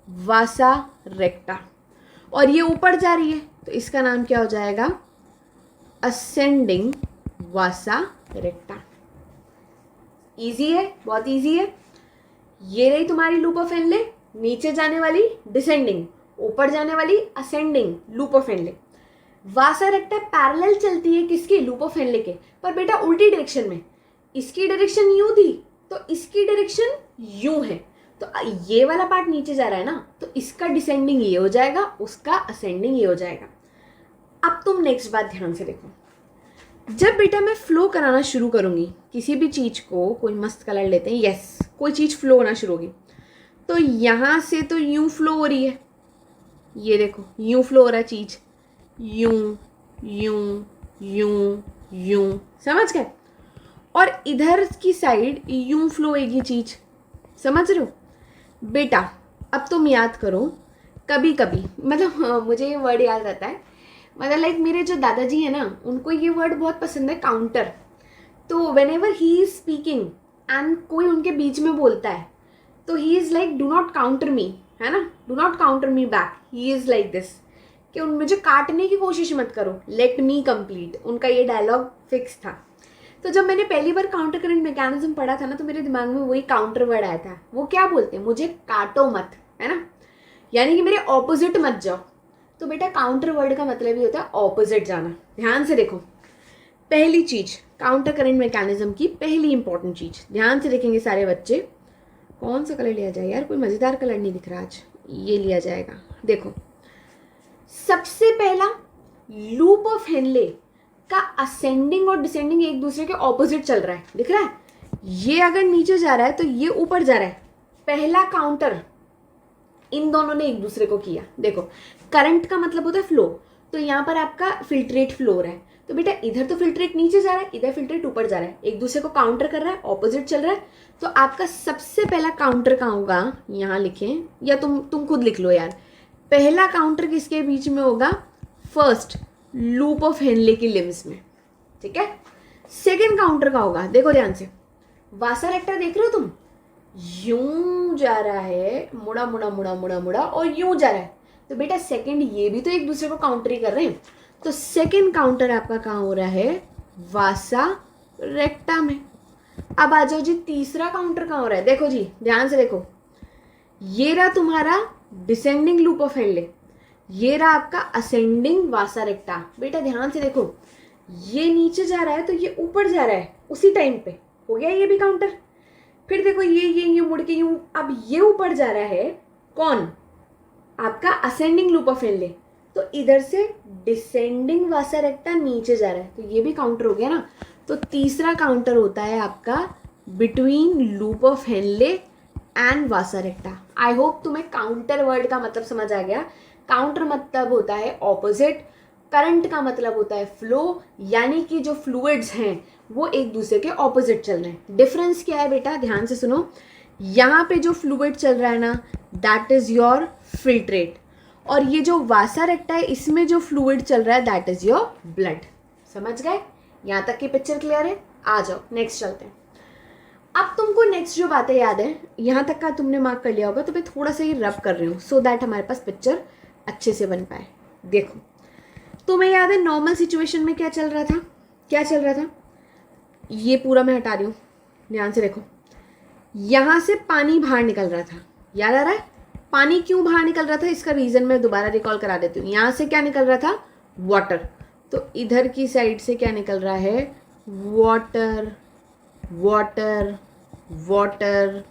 Speaker 1: वासा रेक्टा। और ये ऊपर जा रही है तो इसका नाम क्या हो जाएगा? असेंडिंग वासा रेक्टा। इजी है, बहुत इजी है। ये रही तुम्हारी लूप ऑफ हेनले, नीचे जाने वाली डिसेंडिंग, ऊपर जाने वाली ascending loop of Henle. Vasa रेक्टा parallel चलती है किसके? लूप ऑफ हेनले के, पर बेटा उल्टी डायरेक्शन में। इसकी डायरेक्शन यूं थी तो इसकी डायरेक्शन यूं है, तो ये वाला पार्ट नीचे जा रहा है ना, तो इसका डिसेंडिंग ये हो जाएगा, उसका असेंडिंग ये हो जाएगा। अब तुम नेक्स्ट बात ध्यान से देखो, जब बेटा मैं फ्लो कराना शुरू करूंगी किसी भी चीज को, कोई मस्त कलर लेते हैं, यस, कोई चीज फ्लो होना शुरू होगी तो यहां से तो यूं फ्लो हो रही है, ये देखो यूं फ्लो हो रहा है चीज, यूं यूं यूं यूं, समझ गए। और इधर की साइड यूं फ्लो होगी चीज, समझ रहे हो बेटा। अब तुम याद करो, कभी कभी मतलब मुझे ये वर्ड याद रहता है, मतलब लाइक मेरे जो दादाजी है ना उनको ये वर्ड बहुत पसंद है, काउंटर। तो whenever he is speaking and कोई उनके बीच में बोलता है तो he is like do not counter me, है ना, do not counter me back. He is like this कि उन मुझे काटने की कोशिश मत करो, लेट मी कंप्लीट। उनका ये डायलॉग फिक्स था। तो जब मैंने पहली बार काउंटर करंट मैकेनिज्म पढ़ा था ना तो मेरे दिमाग में वही काउंटर वर्ड आया था। वो क्या बोलते हैं? मुझे काटो मत, है ना, यानी कि मेरे ऑपोजिट मत जाओ। तो बेटा काउंटर वर्ड का मतलब ही होता है ऑपोजिट जाना। ध्यान से देखो, पहली चीज काउंटर करंट मैकेनिज्म की पहली इंपॉर्टेंट चीज, ध्यान से देखेंगे सारे बच्चे। कौन सा कलर लिया जाए यार, कोई मजेदार कलर नहीं दिख रहा आज, ये लिया जाएगा। देखो सबसे पहला लूप ऑफ हेनले का असेंडिंग और डिसेंडिंग एक दूसरे के ऑपोजिट चल रहा है, दिख रहा है। ये अगर नीचे जा रहा है तो ये ऊपर जा रहा है। पहला काउंटर इन दोनों ने एक दूसरे को किया। देखो करंट का मतलब होता है फ्लो, तो यहाँ पर आपका फिल्ट्रेट फ्लो हो रहा है, तो बेटा इधर तो फिल्ट्रेट नीचे जा रहा है, इधर फिल्ट्रेट ऊपर जा रहा है, एक दूसरे को काउंटर कर रहा है, ऑपोजिट चल रहा है। तो आपका सबसे पहला काउंटर कहाँ होगा, यहाँ लिखें या तुम खुद लिख लो यार। पहला काउंटर किसके बीच में होगा, फर्स्ट लूप ऑफ हेनले की लिम्स में, ठीक है। सेकेंड काउंटर का होगा, देखो ध्यान से, वासा रेक्टा देख रहे हो तुम, यूं जा रहा है, मुड़ा मुड़ा मुड़ा मुड़ा मुड़ा और यूं जा रहा है। तो बेटा सेकंड ये भी तो एक दूसरे को काउंटर ही कर रहे हैं। तो सेकंड काउंटर आपका कहाँ हो रहा है, वासा रेक्टा में। अब आ जाओ जी, तीसरा काउंटर कहाँ हो रहा है, देखो जी ध्यान से देखो, ये रहा तुम्हारा डिसेंडिंग लूप ऑफ हेनले, ये रहा आपका असेंडिंग वासा रेक्टा। बेटा ध्यान से देखो, ये नीचे जा रहा है तो ये ऊपर जा रहा है उसी टाइम पे, हो गया ये भी काउंटर। फिर देखो ये मुड़ के यूं, अब ये ऊपर जा रहा है, कौन, आपका असेंडिंग लूप ऑफ हेनले, तो इधर से डिसेंडिंग वासा रेक्टा नीचे जा रहा है, तो ये भी काउंटर हो गया ना। तो तीसरा काउंटर होता है आपका between loop of Henle and Vasa रेक्टा। I hope तुम्हें काउंटर वर्ड का मतलब समझ आ गया। काउंटर मतलब होता है ऑपोजिट, करंट का मतलब होता है फ्लो, यानी कि जो फ्लूइड्स हैं वो एक दूसरे के ऑपोजिट चल रहे हैं। डिफरेंस क्या है बेटा, ध्यान से सुनो, यहाँ पे जो फ्लूइड चल रहा है ना, दैट इज योर फिल्ट्रेट, और ये जो वासा रेक्टा है इसमें जो फ्लूइड चल रहा है दैट इज योर ब्लड। समझ गए, यहाँ तक की पिक्चर क्लियर है। आ जाओ नेक्स्ट चलते हैं। अब तुमको नेक्स्ट जो बातें याद है, यहाँ तक का तुमने मार्क कर लिया होगा, तो मैं थोड़ा सा ये रब कर रही हूँ सो दैट हमारे पास पिक्चर अच्छे से बन पाए। देखो तुम्हें याद है नॉर्मल सिचुएशन में क्या चल रहा था, क्या चल रहा था, ये पूरा मैं हटा रही हूँ, ध्यान से देखो, यहाँ से पानी बाहर निकल रहा था, याद आ रहा है, पानी क्यों बाहर निकल रहा था, इसका रीज़न मैं दोबारा रिकॉल करा देती हूँ। यहाँ से क्या निकल रहा था, वाटर, तो इधर की साइड से क्या निकल रहा है, water water water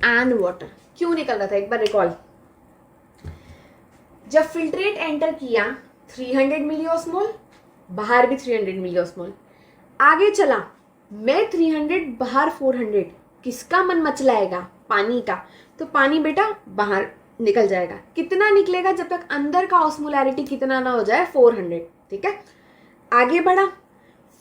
Speaker 1: and water. क्यों निकल रहा था, एक बार रिकॉल, जब फिल्ट्रेट एंटर किया 300 मिलीऑस्मोल, बाहर भी 300 मिलीऑस्मोल, आगे चला मैं 300 बाहर 400, किसका मन मचलाएगा, पानी का, तो पानी बेटा बाहर निकल जाएगा। कितना निकलेगा, जब तक अंदर का ऑस्मोलैरिटी कितना ना हो जाए 400, ठीक है। आगे बढ़ा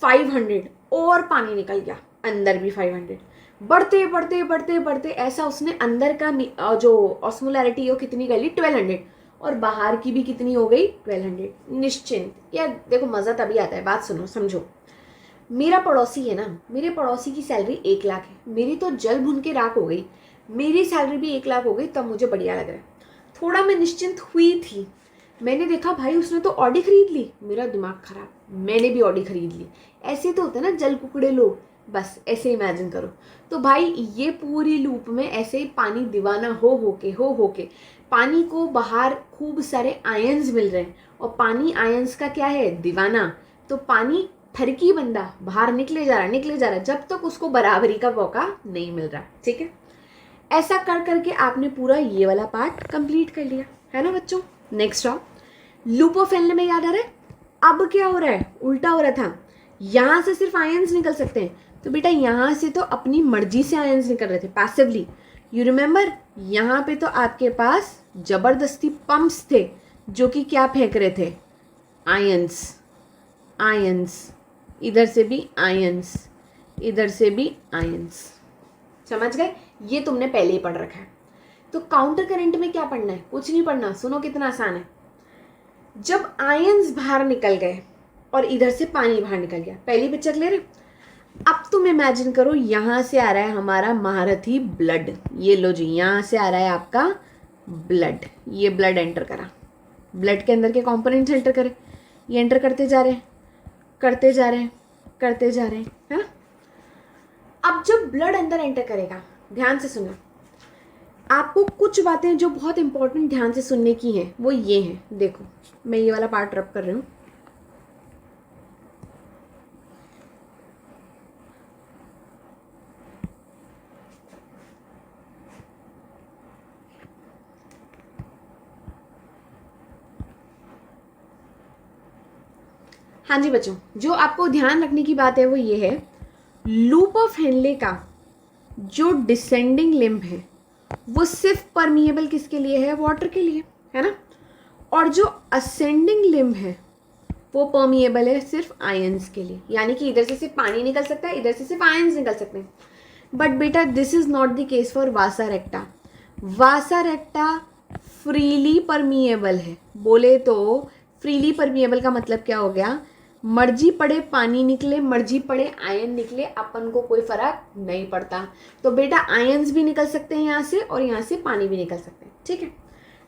Speaker 1: 500 और पानी निकल गया, अंदर भी 500, बढ़ते बढ़ते बढ़ते बढ़ते ऐसा उसने अंदर का जो ऑस्मोलैरिटी है वो कितनी कर ली 1200, और बाहर की भी कितनी हो गई 1200। निश्चिंत, यार देखो मज़ा तभी आता है, बात सुनो समझो, मेरा पड़ोसी है ना, मेरे पड़ोसी की सैलरी 1 लाख है, मेरी तो जल भुन के राख हो गई, मेरी सैलरी भी 1 लाख हो गई, तब मुझे बढ़िया लग रहा है। थोड़ा मैं निश्चिंत हुई थी, मैंने देखा भाई उसने तो ऑडी खरीद ली, मेरा दिमाग खराब, मैंने भी ऑडी खरीद ली। ऐसे तो होते हैं ना जल कुकड़े लोग, बस ऐसे इमेजिन करो। तो भाई ये पूरी लूप में ऐसे ही पानी दीवाना हो के पानी को बाहर खूब सारे आयंस मिल रहे हैं, और पानी आयंस का क्या है, दीवाना, तो पानी ठरकी बंदा बाहर निकले जा रहा है जब तक उसको बराबरी का मौका नहीं मिल रहा, ठीक है। ऐसा कर करके आपने पूरा ये वाला पार्ट कंप्लीट कर लिया है ना बच्चों। नेक्स्ट आओ, लूप ऑफ हेनले में याद आ रहा है, अब क्या हो रहा है, उल्टा हो रहा था, यहाँ से सिर्फ आयंस निकल सकते हैं, तो बेटा यहाँ से तो अपनी मर्जी से आयंस निकल रहे थे पैसिवली, यू रिमेंबर। यहाँ पे तो आपके पास जबरदस्ती पंप्स थे जो कि क्या फेंक रहे थे, आयंस, आयंस, इधर से भी आयंस, इधर से भी आयंस, समझ गए, ये तुमने पहले ही पढ़ रखा है। तो काउंटर करंट में क्या पढ़ना है, कुछ नहीं पढ़ना, सुनो कितना आसान है। जब आयंस बाहर निकल गए और इधर से पानी बाहर निकल गया, पहली पिक्चर क्लियर है। अब तुम इमेजिन करो यहाँ से आ रहा है हमारा महारथी ब्लड, ये लो जी, यहाँ से आ रहा है आपका ब्लड, ये ब्लड एंटर करा, ब्लड के अंदर के कंपोनेंट्स एंटर करे, ये एंटर करते जा रहे हैं करते जा रहे हैं करते जा रहे हैं, है ना। अब जब ब्लड अंदर एंटर करेगा, ध्यान से सुनो, आपको कुछ बातें जो बहुत इंपॉर्टेंट ध्यान से सुनने की हैं वो ये हैं। देखो मैं ये वाला पार्ट रब कर रही हूँ, हाँ जी बच्चों, जो आपको ध्यान रखने की बात है वो ये है, लूप ऑफ हेनले का जो डिसेंडिंग लिम्ब है वो सिर्फ परमिएबल किसके लिए है, वाटर के लिए, है ना। और जो असेंडिंग लिम्ब है वो परमिएबल है सिर्फ आयंस के लिए, यानी कि इधर से सिर्फ पानी निकल सकता है, इधर से सिर्फ आयंस निकल सकते हैं। बट बेटा this is not the case for Vasa रेक्टा। Vasa रेक्टा freely permeable है। बोले तो फ्रीली परमिएबल का मतलब क्या हो गया, मर्जी पड़े पानी निकले, मर्जी पड़े आयन निकले, अपन को कोई फर्क नहीं पड़ता। तो बेटा आयंस भी निकल सकते हैं यहाँ से और यहाँ से पानी भी निकल सकते हैं, ठीक है।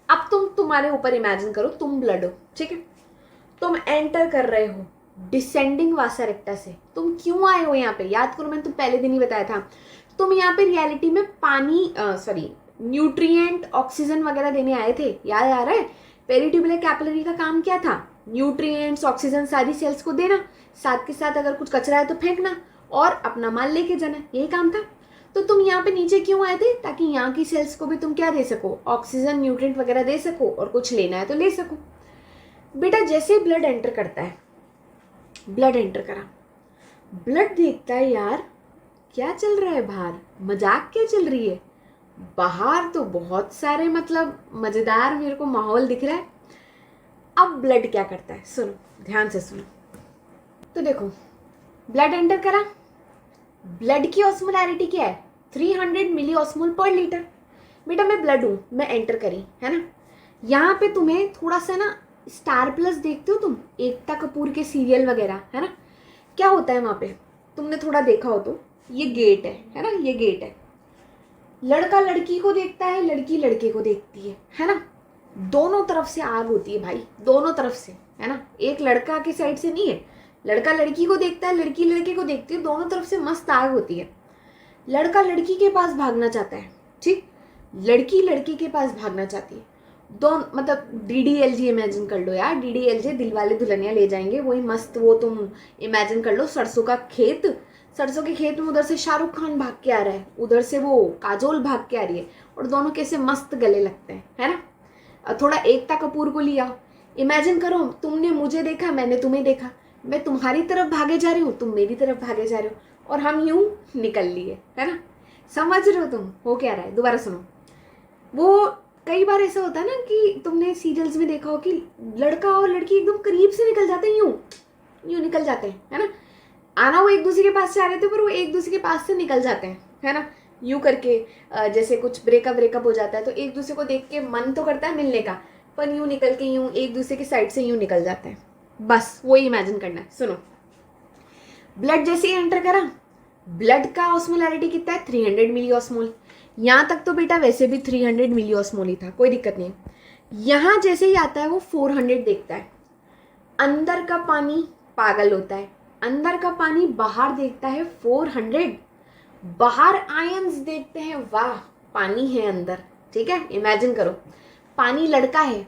Speaker 1: अब तुम्हारे ऊपर इमेजिन करो तुम ब्लड हो, ठीक है। तुम एंटर कर रहे हो डिसेंडिंग वासा रेक्टा से। तुम क्यों आए हो यहाँ पे, याद करो मैंने तुम पहले दिन ही बताया था। तुम यहाँ पे रियलिटी में पानी न्यूट्रिएंट ऑक्सीजन वगैरह देने आए थे, याद आ रहा है। पेरिट्यूबुलर कैपिलरी का काम क्या था, न्यूट्रिएंट्स ऑक्सीजन सारी सेल्स को देना, साथ के साथ अगर कुछ कचरा है तो फेंकना और अपना माल लेके जाना, यही काम था। तो तुम यहाँ पे नीचे क्यों आए थे, ताकि यहाँ की सेल्स को भी तुम क्या दे सको, ऑक्सीजन न्यूट्रिएंट वगैरह दे सको और कुछ लेना है तो ले सको। बेटा जैसे ब्लड एंटर करता है, ब्लड एंटर करा, ब्लड देखता है यार क्या चल रहा है बाहर, मजाक क्या चल रही है, बाहर तो बहुत सारे मतलब मजेदार मेरे को माहौल दिख रहा है। अब ब्लड क्या करता है, सुनो ध्यान से सुनो। तो देखो ब्लड एंटर करा, ब्लड की ऑस्मोलैरिटी क्या है, 300 मिली ऑस्मोल पर लीटर। बेटा मैं ब्लड हूँ, मैं एंटर करी है ना। यहाँ पे तुम्हें थोड़ा सा ना स्टार प्लस देखते हो तुम, एकता कपूर के सीरियल वगैरह, है ना। क्या होता है वहाँ पे, तुमने थोड़ा देखा हो तो, ये गेट है ना, ये गेट है। लड़का लड़की को देखता है, लड़की लड़के को देखती है ना। दोनों तरफ से आग होती है भाई, दोनों तरफ से, है ना। एक लड़का की साइड से नहीं है, लड़का लड़की को देखता है, लड़की लड़के को देखती है, दोनों तरफ से मस्त आग होती है। लड़का लड़की के पास भागना चाहता है, ठीक, लड़की लड़के के पास भागना चाहती है। दोनों मतलब DDLJ इमेजिन कर लो यार, DDLJ दिलवाले दुल्हनिया ले जाएंगे, वही मस्त वो तुम इमेजिन कर लो। सरसों का खेत, सरसों के खेत में उधर से शाहरुख खान भाग के आ रहा है, उधर से वो काजोल भाग के आ रही है और दोनों कैसे मस्त गले लगते हैं, है ना। थोड़ा एकता कपूर को लिया, इमेजिन करो तुमने मुझे देखा, मैंने तुम्हें देखा, मैं तुम्हारी तरफ भागे जा रही हूँ, तुम मेरी तरफ भागे जा रहे हो और हम यूं निकल लिए, है ना। समझ रहे हो तुम हो क्या रहा है, दोबारा सुनो। वो कई बार ऐसा होता है ना कि तुमने सीरियल्स में देखा हो कि लड़का और लड़की एकदम करीब से निकल जाते हैं, यूं यूं निकल जाते हैं, है ना। आना वो एक दूसरे के पास से आ रहे थे पर वो एक दूसरे के पास से निकल जाते हैं, है ना, यूं करके। जैसे कुछ ब्रेकअप हो जाता है तो एक दूसरे को देख के मन तो करता है मिलने का, पर यूं निकल के यूं एक दूसरे के साइड से यूं निकल जाते हैं। बस वही इमेजिन करना है। सुनो, ब्लड जैसे ही एंटर करा, ब्लड का ऑस्मोलैरिटी कितना है, 300 मिली ऑस्मोल। यहाँ तक तो बेटा वैसे भी 300 मिली ऑस्मोल ही था, कोई दिक्कत नहीं। यहाँ जैसे ही आता है वो 400 देखता है। अंदर का पानी पागल होता है, अंदर का पानी बाहर देखता है 400, बाहर आयंस देखते हैं, वाह पानी है अंदर, ठीक है। इमेजिन करो पानी लड़का है,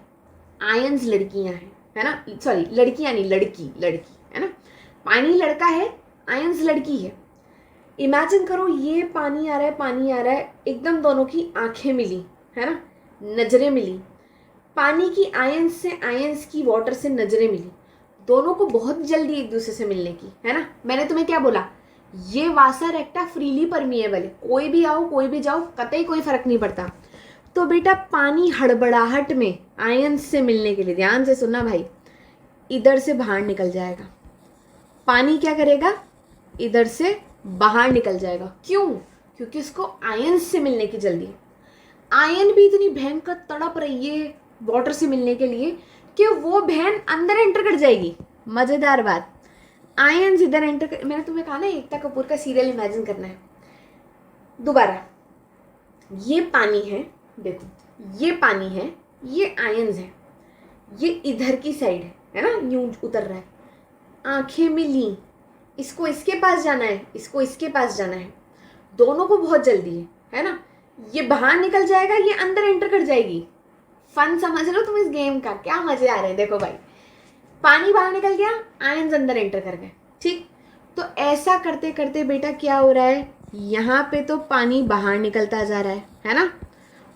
Speaker 1: आयंस लड़कियां हैं, है ना, सॉरी लड़कियां नहीं, लड़की लड़की, है ना। पानी लड़का है, आयंस लड़की है। इमेजिन करो ये पानी आ रहा है, पानी आ रहा है, एकदम दोनों की आंखें मिली, है ना, नजरें मिली। पानी की आयंस से, आयंस की वाटर से नजरें मिली, दोनों को बहुत जल्दी एक दूसरे से मिलने की, है ना। मैंने तुम्हें क्या बोला, ये वासा रेक्टा फ्रीली परमिएबल है, कोई भी आओ कोई भी जाओ, कतई कोई फर्क नहीं पड़ता। तो बेटा पानी हड़बड़ाहट में आयंस से मिलने के लिए, ध्यान से सुनना भाई, इधर से बाहर निकल जाएगा। पानी क्या करेगा, इधर से बाहर निकल जाएगा। क्यों, क्योंकि उसको आयंस से मिलने की जल्दी है। आयन भी इतनी भयंकर तड़प रही है वाटर से मिलने के लिए कि वो बहन अंदर एंटर कर जाएगी। मजेदार बात, आयंस इधर एंटर कर, मैंने तुम्हें कहा ना एकता कपूर का सीरियल इमेजिन करना है। दोबारा, ये पानी है, देखो ये पानी है, ये आयंस है, ये इधर की साइड है ना, यूं उतर रहा है। आंखें मिली, इसको इसके पास जाना है, इसको इसके पास जाना है, दोनों को बहुत जल्दी है ना। ये बाहर निकल जाएगा, ये अंदर एंटर कर जाएगी। फन समझ लो तुम इस गेम का, क्या मजे आ रहे हैं। देखो भाई, पानी बाहर निकल गया, आयंस अंदर एंटर कर गए, ठीक। तो ऐसा करते करते बेटा क्या हो रहा है, यहाँ पे तो पानी बाहर निकलता जा रहा है ना,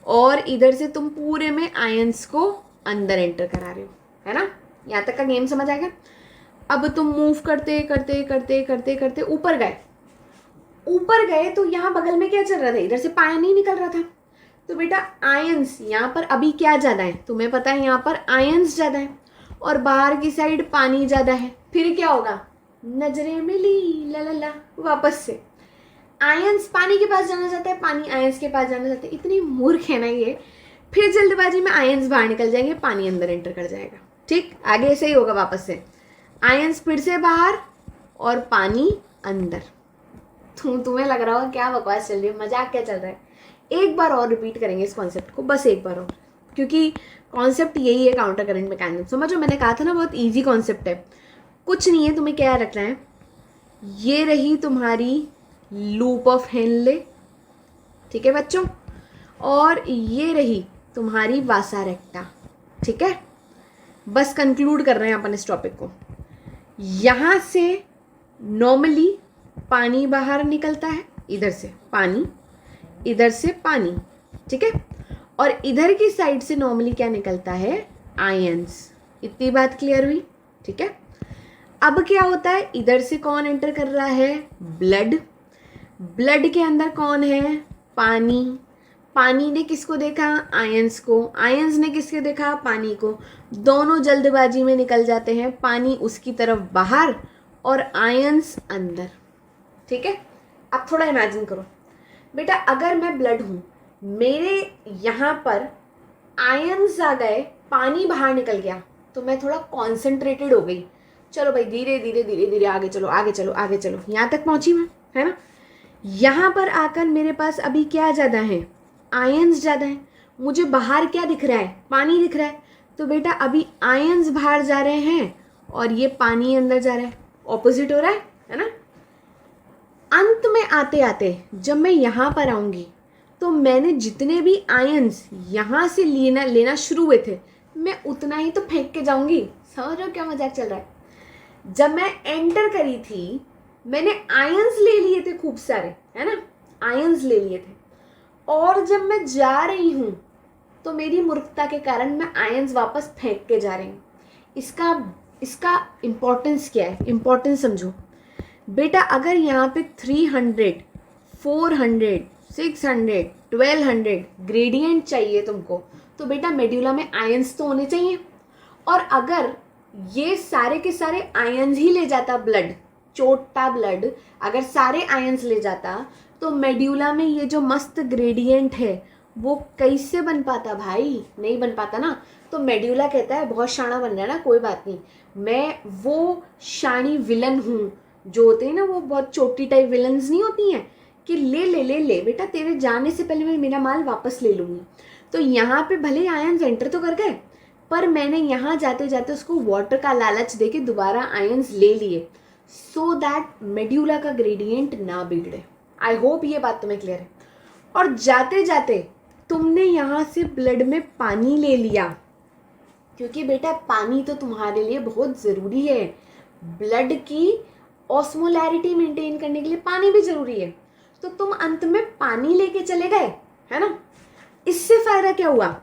Speaker 1: और इधर से तुम पूरे में आयंस को अंदर एंटर करा रहे हो, है ना। यहाँ तक का गेम समझ आ गया। अब तुम मूव करते करते करते करते करते ऊपर गए, ऊपर गए तो यहाँ बगल में क्या चल रहा था, इधर से पानी निकल रहा था। तो बेटा आयंस यहाँ पर अभी क्या ज़्यादा है, तुम्हें पता है यहाँ पर आयंस ज़्यादा है, और बाहर की साइड पानी ज़्यादा है, फिर क्या होगा? नजरें मिली ला ला ला, वापस से आयंस पानी के पास जाना चाहता है, पानी आयंस के पास जाना चाहता है। इतनी मूर्ख है ना ये। फिर जल्दबाजी में आयंस बाहर निकल जाएंगे, पानी अंदर एंटर कर जाएगा। ठीक, आगे ऐसे ही होगा वापस से, आयंस फिर से बाहर और पानी अंदर। तुम्हें लग रहा होगा क्या बकवास चल रही है, मजाक क्या चल रहा है। एक बार और रिपीट करेंगे इस कॉन्सेप्ट को, बस एक बार और, क्योंकि कॉन्सेप्ट यही है काउंटर करंट मैकेनिज्म। समझो, मैंने कहा था ना बहुत इजी कॉन्सेप्ट है। कुछ नहीं है, तुम्हें क्या रखना है, ये रही तुम्हारी लूप ऑफ हेनले, ठीक है बच्चों, और ये रही तुम्हारी वासा रेक्टा। ठीक है, बस कंक्लूड कर रहे हैं अपन इस टॉपिक को। यहाँ से नॉर्मली पानी बाहर निकलता है, इधर से पानी, इधर से पानी, ठीक है, और इधर की साइड से नॉर्मली क्या निकलता है? आयंस। इतनी बात क्लियर हुई? ठीक है, अब क्या होता है, इधर से कौन एंटर कर रहा है? ब्लड। ब्लड के अंदर कौन है? पानी। पानी ने किसको देखा? आयंस को। आयंस ने किसके देखा? पानी को। दोनों जल्दबाजी में निकल जाते हैं, पानी उसकी तरफ बाहर और आयंस अंदर। ठीक है, अब थोड़ा इमेजिन करो बेटा, अगर मैं ब्लड हूँ, मेरे यहाँ पर आयंस आ गए, पानी बाहर निकल गया, तो मैं थोड़ा कॉन्सेंट्रेटेड हो गई। चलो भाई, धीरे धीरे धीरे धीरे आगे चलो, आगे चलो, आगे चलो, यहाँ तक पहुँची मैं, है ना। यहाँ पर आकर मेरे पास अभी क्या ज़्यादा है? आयंस ज़्यादा है। मुझे बाहर क्या दिख रहा है? पानी दिख रहा है। तो बेटा अभी आयंस बाहर जा रहे हैं और ये पानी अंदर जा रहा है, ऑपोजिट हो रहा है ना। अंत में आते आते जब मैं यहाँ पर आऊँगी तो मैंने जितने भी आयंस यहाँ से लेना शुरू हुए थे, मैं उतना ही तो फेंक के जाऊँगी। समझ रहे हो क्या मजाक चल रहा है? जब मैं एंटर करी थी, मैंने आयंस ले लिए थे खूब सारे, है ना, आयंस ले लिए थे, और जब मैं जा रही हूँ तो मेरी मूर्खता के कारण मैं आयंस वापस फेंक के जा रही हूँ। इसका इम्पोर्टेंस क्या है? इम्पोर्टेंस समझो बेटा। अगर यहाँ पे 300, 400, 600, 1200 ग्रेडियंट चाहिए तुमको, तो बेटा मेड्यूला में आयंस तो होने चाहिए। और अगर ये सारे के सारे आयंस ही ले जाता ब्लड, छोटा ब्लड अगर सारे आयंस ले जाता, तो मेड्यूला में ये जो मस्त ग्रेडियंट है वो कैसे बन पाता भाई? नहीं बन पाता ना। तो मेड्यूला कहता है बहुत शाना बन रहा है ना, कोई बात नहीं, मैं वो शानी विलन हूँ जो होते हैं ना, वो बहुत छोटी टाइप विलन्स नहीं होती हैं कि ले ले ले ले बेटा, तेरे जाने से पहले मैं मेरा माल वापस ले लूँगी। तो यहाँ पे भले आयंस एंटर तो कर गए, पर मैंने यहाँ जाते जाते उसको वाटर का लालच दे के दोबारा आयंस ले लिए, सो दैट मेड्यूला का ग्रेडियंट ना बिगड़े। आई होप ये बात तुम्हें क्लियर है। और जाते जाते तुमने यहाँ से ब्लड में पानी ले लिया, क्योंकि बेटा पानी तो तुम्हारे लिए बहुत ज़रूरी है। ब्लड की ऑस्मोलैरिटी मेंटेन करने के लिए पानी भी ज़रूरी है। तो तुम अंत में पानी लेके चले गए, है ना। इससे फ़ायदा क्या हुआ?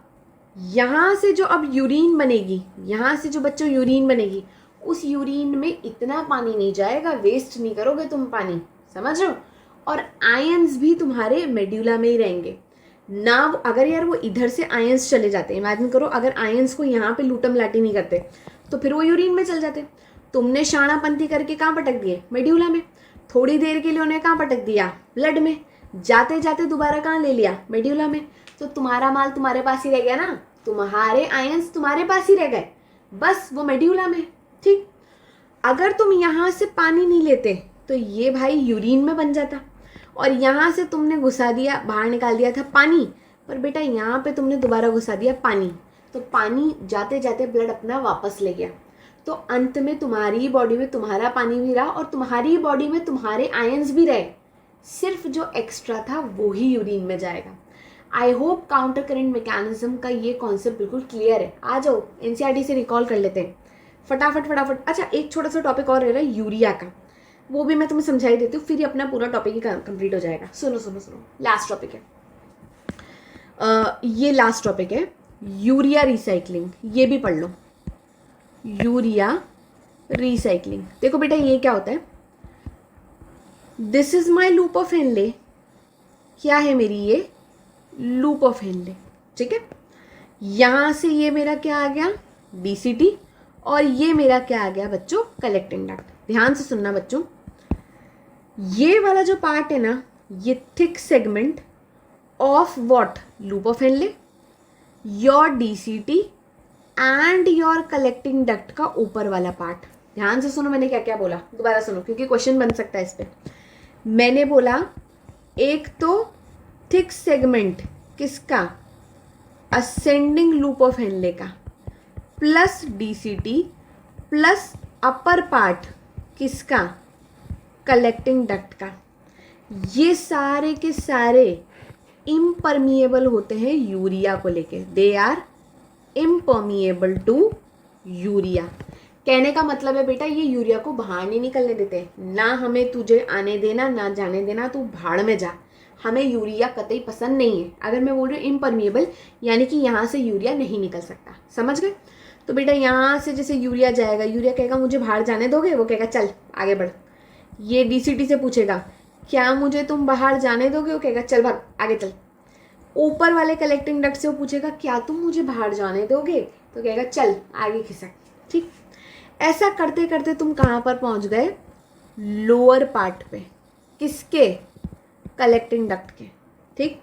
Speaker 1: यहाँ से जो अब यूरिन बनेगी, यहाँ से जो बच्चों यूरिन बनेगी, उस यूरिन में इतना पानी नहीं जाएगा, वेस्ट नहीं करोगे तुम पानी, समझ रहे हो। और आयंस भी तुम्हारे मेड्यूला में ही रहेंगे ना। अगर यार वो इधर से आयंस चले जाते, इमेजिन करो अगर आयंस को यहाँ पे लूटम लाटी नहीं करते, तो फिर वो यूरिन में चल जाते। तुमने शाणापंथी करके कहाँ पटक दिए? मेड्यूला में। थोड़ी देर के लिए उन्हें कहाँ पटक दिया? ब्लड में। जाते जाते दोबारा कहाँ ले लिया? मेड्यूला में। तो तुम्हारा माल तुम्हारे पास ही रह गया ना, तुम्हारे आयंस तुम्हारे पास ही रह गए, बस वो मेड्यूला में। ठीक, अगर तुम यहाँ से पानी नहीं लेते तो ये भाई यूरिन में बन जाता, और यहाँ से तुमने घुसा दिया, बाहर निकाल दिया था पानी, पर बेटा यहाँ पे तुमने दोबारा घुसा दिया पानी, तो पानी जाते जाते ब्लड अपना वापस ले गया। तो अंत में तुम्हारी बॉडी में तुम्हारा पानी भी रहा और तुम्हारी बॉडी में तुम्हारे आयंस भी रहे, सिर्फ जो एक्स्ट्रा था वो ही यूरिन में जाएगा। I hope counter current mechanism का ये कॉन्सेप्ट बिल्कुल क्लियर है। आ जाओ एनसीईआरटी से रिकॉल कर लेते हैं फटाफट फटाफट। अच्छा, एक छोटा सा टॉपिक और रह रहा है यूरिया का, वो भी मैं तुम्हें समझा ही देती हूँ, फिर ये अपना पूरा टॉपिक ही कंप्लीट हो जाएगा। सुनो सुनो सुनो, लास्ट टॉपिक है, ये लास्ट टॉपिक है यूरिया रिसाइकलिंग। ये भी पढ़ लो, यूरिया रिसाइकलिंग। देखो बेटा ये क्या होता है, this is my loop of Henle. क्या है मेरी ये लूप ऑफ हेनले, ठीक है। यहाँ से ये मेरा क्या आ गया? डीसीटी, और ये मेरा क्या आ गया बच्चों, कलेक्टिंग डक्ट। ध्यान से सुनना बच्चों, ये वाला जो पार्ट है ना, ये thick segment of what, loop of Henle, your DCT and your collecting duct का ऊपर वाला पार्ट। ध्यान से सुनो मैंने क्या क्या बोला, दोबारा सुनो क्योंकि क्वेश्चन बन सकता है इस पे। मैंने बोला एक तो थिक सेगमेंट किसका, असेंडिंग लूप ऑफ हेनले का, plus DCT plus upper part किसका, कलेक्टिंग डक्ट का। ये सारे के सारे इम्परमिएबल होते हैं यूरिया को लेके, they are impermeable to urea. कहने का मतलब है बेटा ये यूरिया को बाहर नहीं निकलने देते, ना हमें तुझे आने देना ना जाने देना, तू भाड़ में जा, हमें यूरिया कतई पसंद नहीं है। अगर मैं बोल रही हूँ इम्परमिएबल यानी कि यहाँ से यूरिया नहीं निकल सकता, समझ गए। तो बेटा यहाँ से जैसे यूरिया जाएगा, यूरिया कहेगा मुझे बाहर जाने दोगे, वो कहेगा चल आगे बढ़। ये डीसीटी से पूछेगा क्या मुझे तुम बाहर जाने दोगे, वो कहेगा चल भाग आगे चल। ऊपर वाले कलेक्टिंग डक्ट से वो पूछेगा क्या तुम मुझे बाहर जाने दोगे, तो कहेगा चल आगे खिसक। ठीक, ऐसा करते करते तुम कहाँ पर पहुँच गए, लोअर पार्ट पे, किसके, कलेक्टिंग डक्ट के। ठीक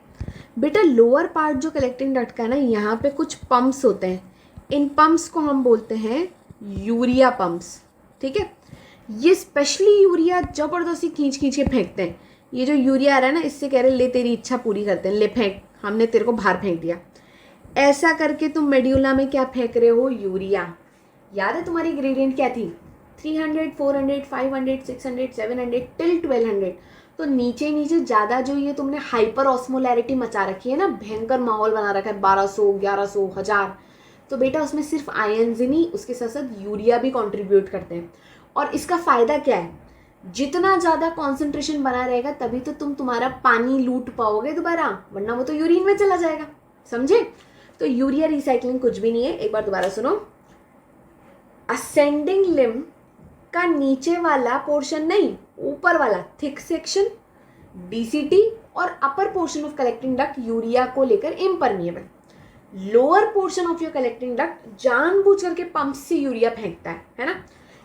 Speaker 1: बेटा, लोअर पार्ट जो कलेक्टिंग डक्ट का है ना, यहाँ पे कुछ पंप्स होते हैं, इन पंप्स को हम बोलते हैं यूरिया पंप्स। ठीक है, ये स्पेशली यूरिया जबरदस्ती खींच खींच के फेंकते हैं। ये जो यूरिया आ रहा है ना, इससे कह रहे ले तेरी इच्छा पूरी करते हैं, ले फेंक, हमने तेरे को बाहर फेंक दिया। ऐसा करके तुम मेड्यूला में क्या फेंक रहे हो, यूरिया। याद है तुम्हारी ग्रेडियंट क्या थी, 300, 400, 500, 600, 700 टिल 1200। तो नीचे नीचे ज़्यादा जो ये तुमने हाइपर ऑस्मोलैरिटी मचा रखी है ना, भयंकर माहौल बना रखा है, 1200, 1100, 1000। तो बेटा उसमें सिर्फ आयंस ही नहीं, उसके साथ साथ यूरिया भी कंट्रीब्यूट करते हैं। और इसका फ़ायदा क्या है, जितना ज़्यादा कॉन्सेंट्रेशन बना रहेगा तभी तो तुम तुम्हारा पानी लूट पाओगे दोबारा, वरना वो तो यूरिन में चला जाएगा, समझे। तो यूरिया रिसाइकलिंग कुछ भी नहीं है, एक बार दोबारा सुनो। असेंडिंग लिम्ब का नीचे वाला पोर्शन नहीं, ऊपर वाला थिक सेक्शन डीसीटी और upper portion of collecting duct urea को लेकर impermeable. Lower portion of your collecting duct जानबूझ करके पंप से यूरिया फेंकता है ना।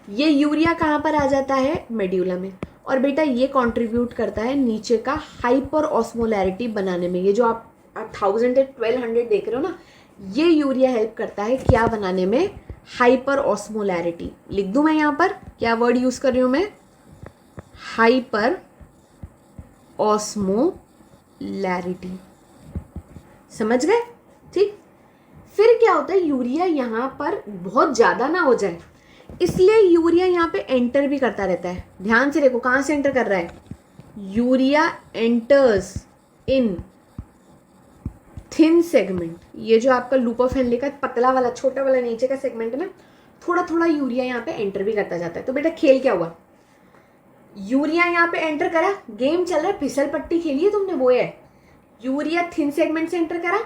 Speaker 1: ये यूरिया कहाँ पर आ जाता है, मेड्यूला में। और बेटा ये कंट्रीब्यूट करता है नीचे का हाइपर ऑस्मोलैरिटी बनाने में। ये जो आप 1000 से 1200 देख रहे हो ना, ये यूरिया हेल्प करता है क्या बनाने में, हाइपर ऑस्मोलैरिटी। लिख दूं मैं यहाँ पर क्या वर्ड यूज कर रही हूँ मैं, हाइपर ऑस्मोलैरिटी, समझ गए। ठीक, फिर क्या होता है, यूरिया यहाँ पर बहुत ज़्यादा ना हो जाए, इसलिए यूरिया यहाँ पे एंटर भी करता रहता है। ध्यान से देखो कहाँ से एंटर कर रहा है, urea enters in thin segment. ये जो आपका लूप ऑफ हेनले का पतला वाला छोटा वाला नीचे का सेगमेंट है ना, थोड़ा थोड़ा यूरिया यहाँ पे एंटर भी करता जाता है। तो बेटा खेल क्या हुआ, यूरिया यहाँ पे एंटर करा, गेम चल रहा है, फिसल पट्टी खेली है तुमने, वो है यूरिया थिन सेगमेंट से एंटर करा,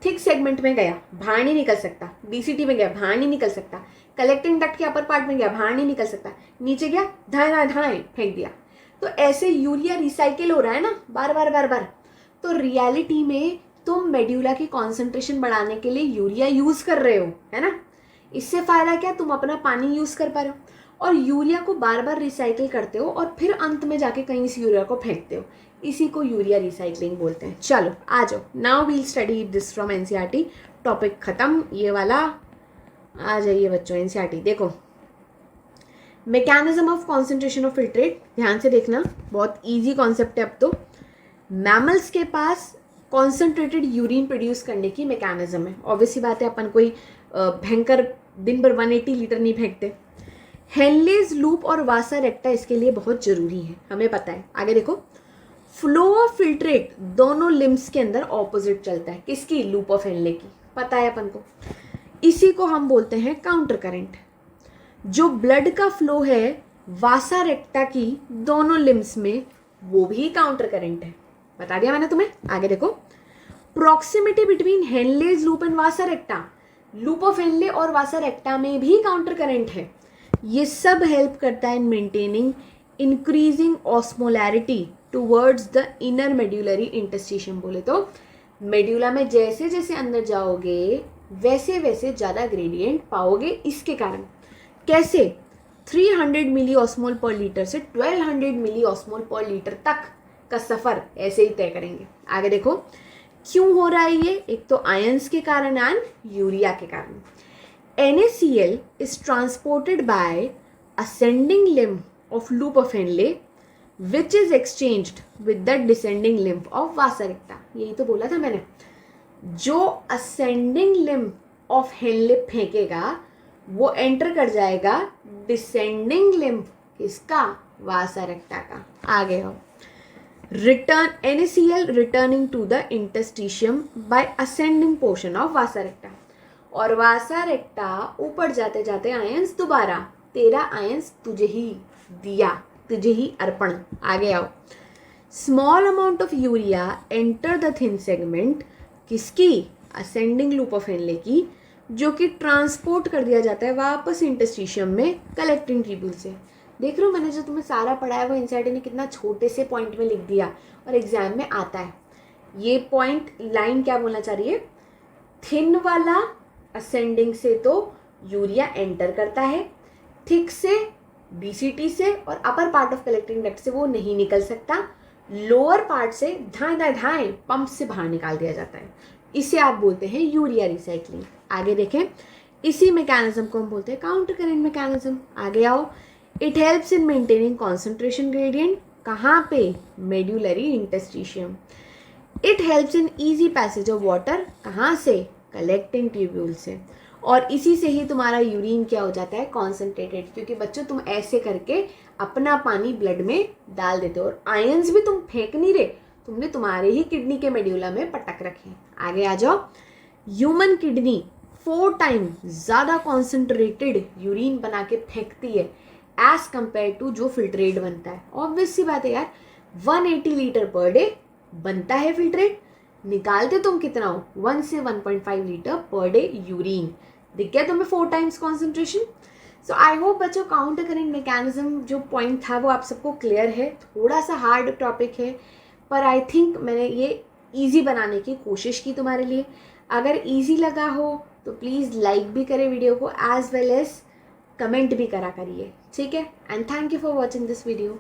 Speaker 1: थिक सेगमेंट में गया, बाहर नहीं निकल सकता, डीसीटी में गया, बाहर नहीं निकल सकता, कलेक्टिंग डक्ट के अपर पार्ट में गया, बाहर नहीं निकल सकता, नीचे गया, धाए धाए धाए फेंक दिया। तो ऐसे यूरिया रिसाइकिल हो रहा है ना बार बार बार बार। तो रियलिटी में तुम मेड्यूला की कॉन्सेंट्रेशन बढ़ाने के लिए यूरिया यूज कर रहे हो, है ना। इससे फायदा क्या, तुम अपना पानी यूज कर पा रहे हो और यूरिया को बार बार रिसाइकिल करते हो और फिर अंत में जाके कहीं इस यूरिया को फेंकते हो। इसी को यूरिया रिसाइकलिंग बोलते हैं। चलो आ जाओ, now we'll study this from NCERT. Topic खत्म ये वाला, आ जाइए बच्चों एनसीईआरटी। देखो mechanism of concentration of filtrate, ध्यान से देखना, बहुत इजी कॉन्सेप्ट है। अब तो मैमल्स के पास कॉन्सेंट्रेटेड यूरिन प्रोड्यूस करने की मैकेनिज्म है। ऑब्वियसली बात है, अपन कोई भयंकर दिन भर 180 लीटर नहीं फेंकते। हेनलेज लूप और वासा रेक्टा इसके लिए बहुत ज़रूरी है, हमें पता है। आगे देखो, फ्लो ऑफ फिल्ट्रेट दोनों लिम्स के अंदर ऑपोजिट चलता है, किसकी, लूप ऑफ हेनले की, पता है अपन को। इसी को हम बोलते हैं काउंटर करंट। जो ब्लड का फ्लो है वासा रेक्टा की दोनों लिम्स में, वो भी काउंटर करंट है, बता दिया मैंने तुम्हें। आगे देखो, proximity between Henle's loop and Vasa रेक्टा, loop of Henle और वासा रेक्टा में भी काउंटर करंट है। ये सब हेल्प करता है in maintaining increasing osmolarity towards the inner medullary interstitium. बोले तो मेड्यूला में जैसे जैसे अंदर जाओगे वैसे वैसे ज़्यादा ग्रेडियंट पाओगे, इसके कारण। कैसे? 300 मिली ऑस्मोल पर लीटर से 1200 मिली ऑस्मोल पर लीटर तक का सफ़र ऐसे ही तय करेंगे। आगे देखो क्यों हो रहा है ये? एक तो आयंस के कारण एंड यूरिया के कारण। NaCl is transported by ascending limb of loop of Henle which is exchanged with the descending limb of vasa recta। यही तो बोला था मैंने, जो ascending limb of Henle फेंकेगा वो एंटर कर जाएगा डिसेंडिंग लिम्ब किसका? वासा रेक्टा का। आगे हो return NaCl returning to the interstitium by ascending portion of vasa recta, और वासा रेक्टा ऊपर जाते जाते आयंस दोबारा, तेरा आयंस तुझे ही दिया, तुझे ही अर्पण। आगे आओ small amount of urea enter the thin segment किसकी? असेंडिंग लूप ऑफ हेनले की, जो कि ट्रांसपोर्ट कर दिया जाता है वापस इंटरस्टिशियम में कलेक्टिंग ट्यूब्यूल से। देख रहे हो मैंने जो तुम्हें सारा पढ़ाया वो एनसीईआरटी ने कितना छोटे से पॉइंट में लिख दिया और एग्जाम में आता है। ये पॉइंट लाइन क्या बोलना चाह रही है? थिन वाला असेंडिंग से तो यूरिया एंटर करता है, थिक से BCT से और upper part of collecting duct से वो नहीं निकल सकता, लोअर पार्ट से धाएं धाएं धाएं पंप से बाहर निकाल दिया जाता है। इसे आप बोलते हैं यूरिया रिसाइक्लिंग। आगे देखें इसी मैकेनिज्म को हम बोलते हैं काउंटर करेंट मैकेनिज्म। आगे आओ it helps in maintaining concentration gradient, कहाँ पे? Medullary interstitium. It helps in easy passage of water, कहाँ से? कलेक्टिंग ट्यूब्यूल से। और इसी से ही तुम्हारा यूरिन क्या हो जाता है? कॉन्सेंट्रेटेड, क्योंकि बच्चों तुम ऐसे करके अपना पानी ब्लड में डाल देते हो और आयंस भी तुम फेंक नहीं रहे, तुमने तुम्हारे ही किडनी के मेड्यूला में पटक रखे। आगे आ जाओ ह्यूमन किडनी 4 टाइम ज़्यादा कॉन्सेंट्रेटेड यूरिन बना के फेंकती है एज कंपेयर टू जो फिल्ट्रेट बनता है। ऑब्वियस सी बात है यार, 180 लीटर पर डे बनता है फिल्ट्रेट, निकालते तुम कितना हो? 1 से 1.5 लीटर पर डे यूरिन। दिख गया तुम्हें 4 times concentration. So I hope बच्चों काउंटर करेंट मैकेनिज्म जो पॉइंट था वो आप सबको क्लियर है। थोड़ा सा हार्ड टॉपिक है पर आई थिंक मैंने ये ईजी बनाने की कोशिश की तुम्हारे लिए। अगर ईजी लगा हो तो प्लीज़ लाइक भी करें वीडियो को एज वेल एज कमेंट भी करा करिए, ठीक है? And thank you for watching this video.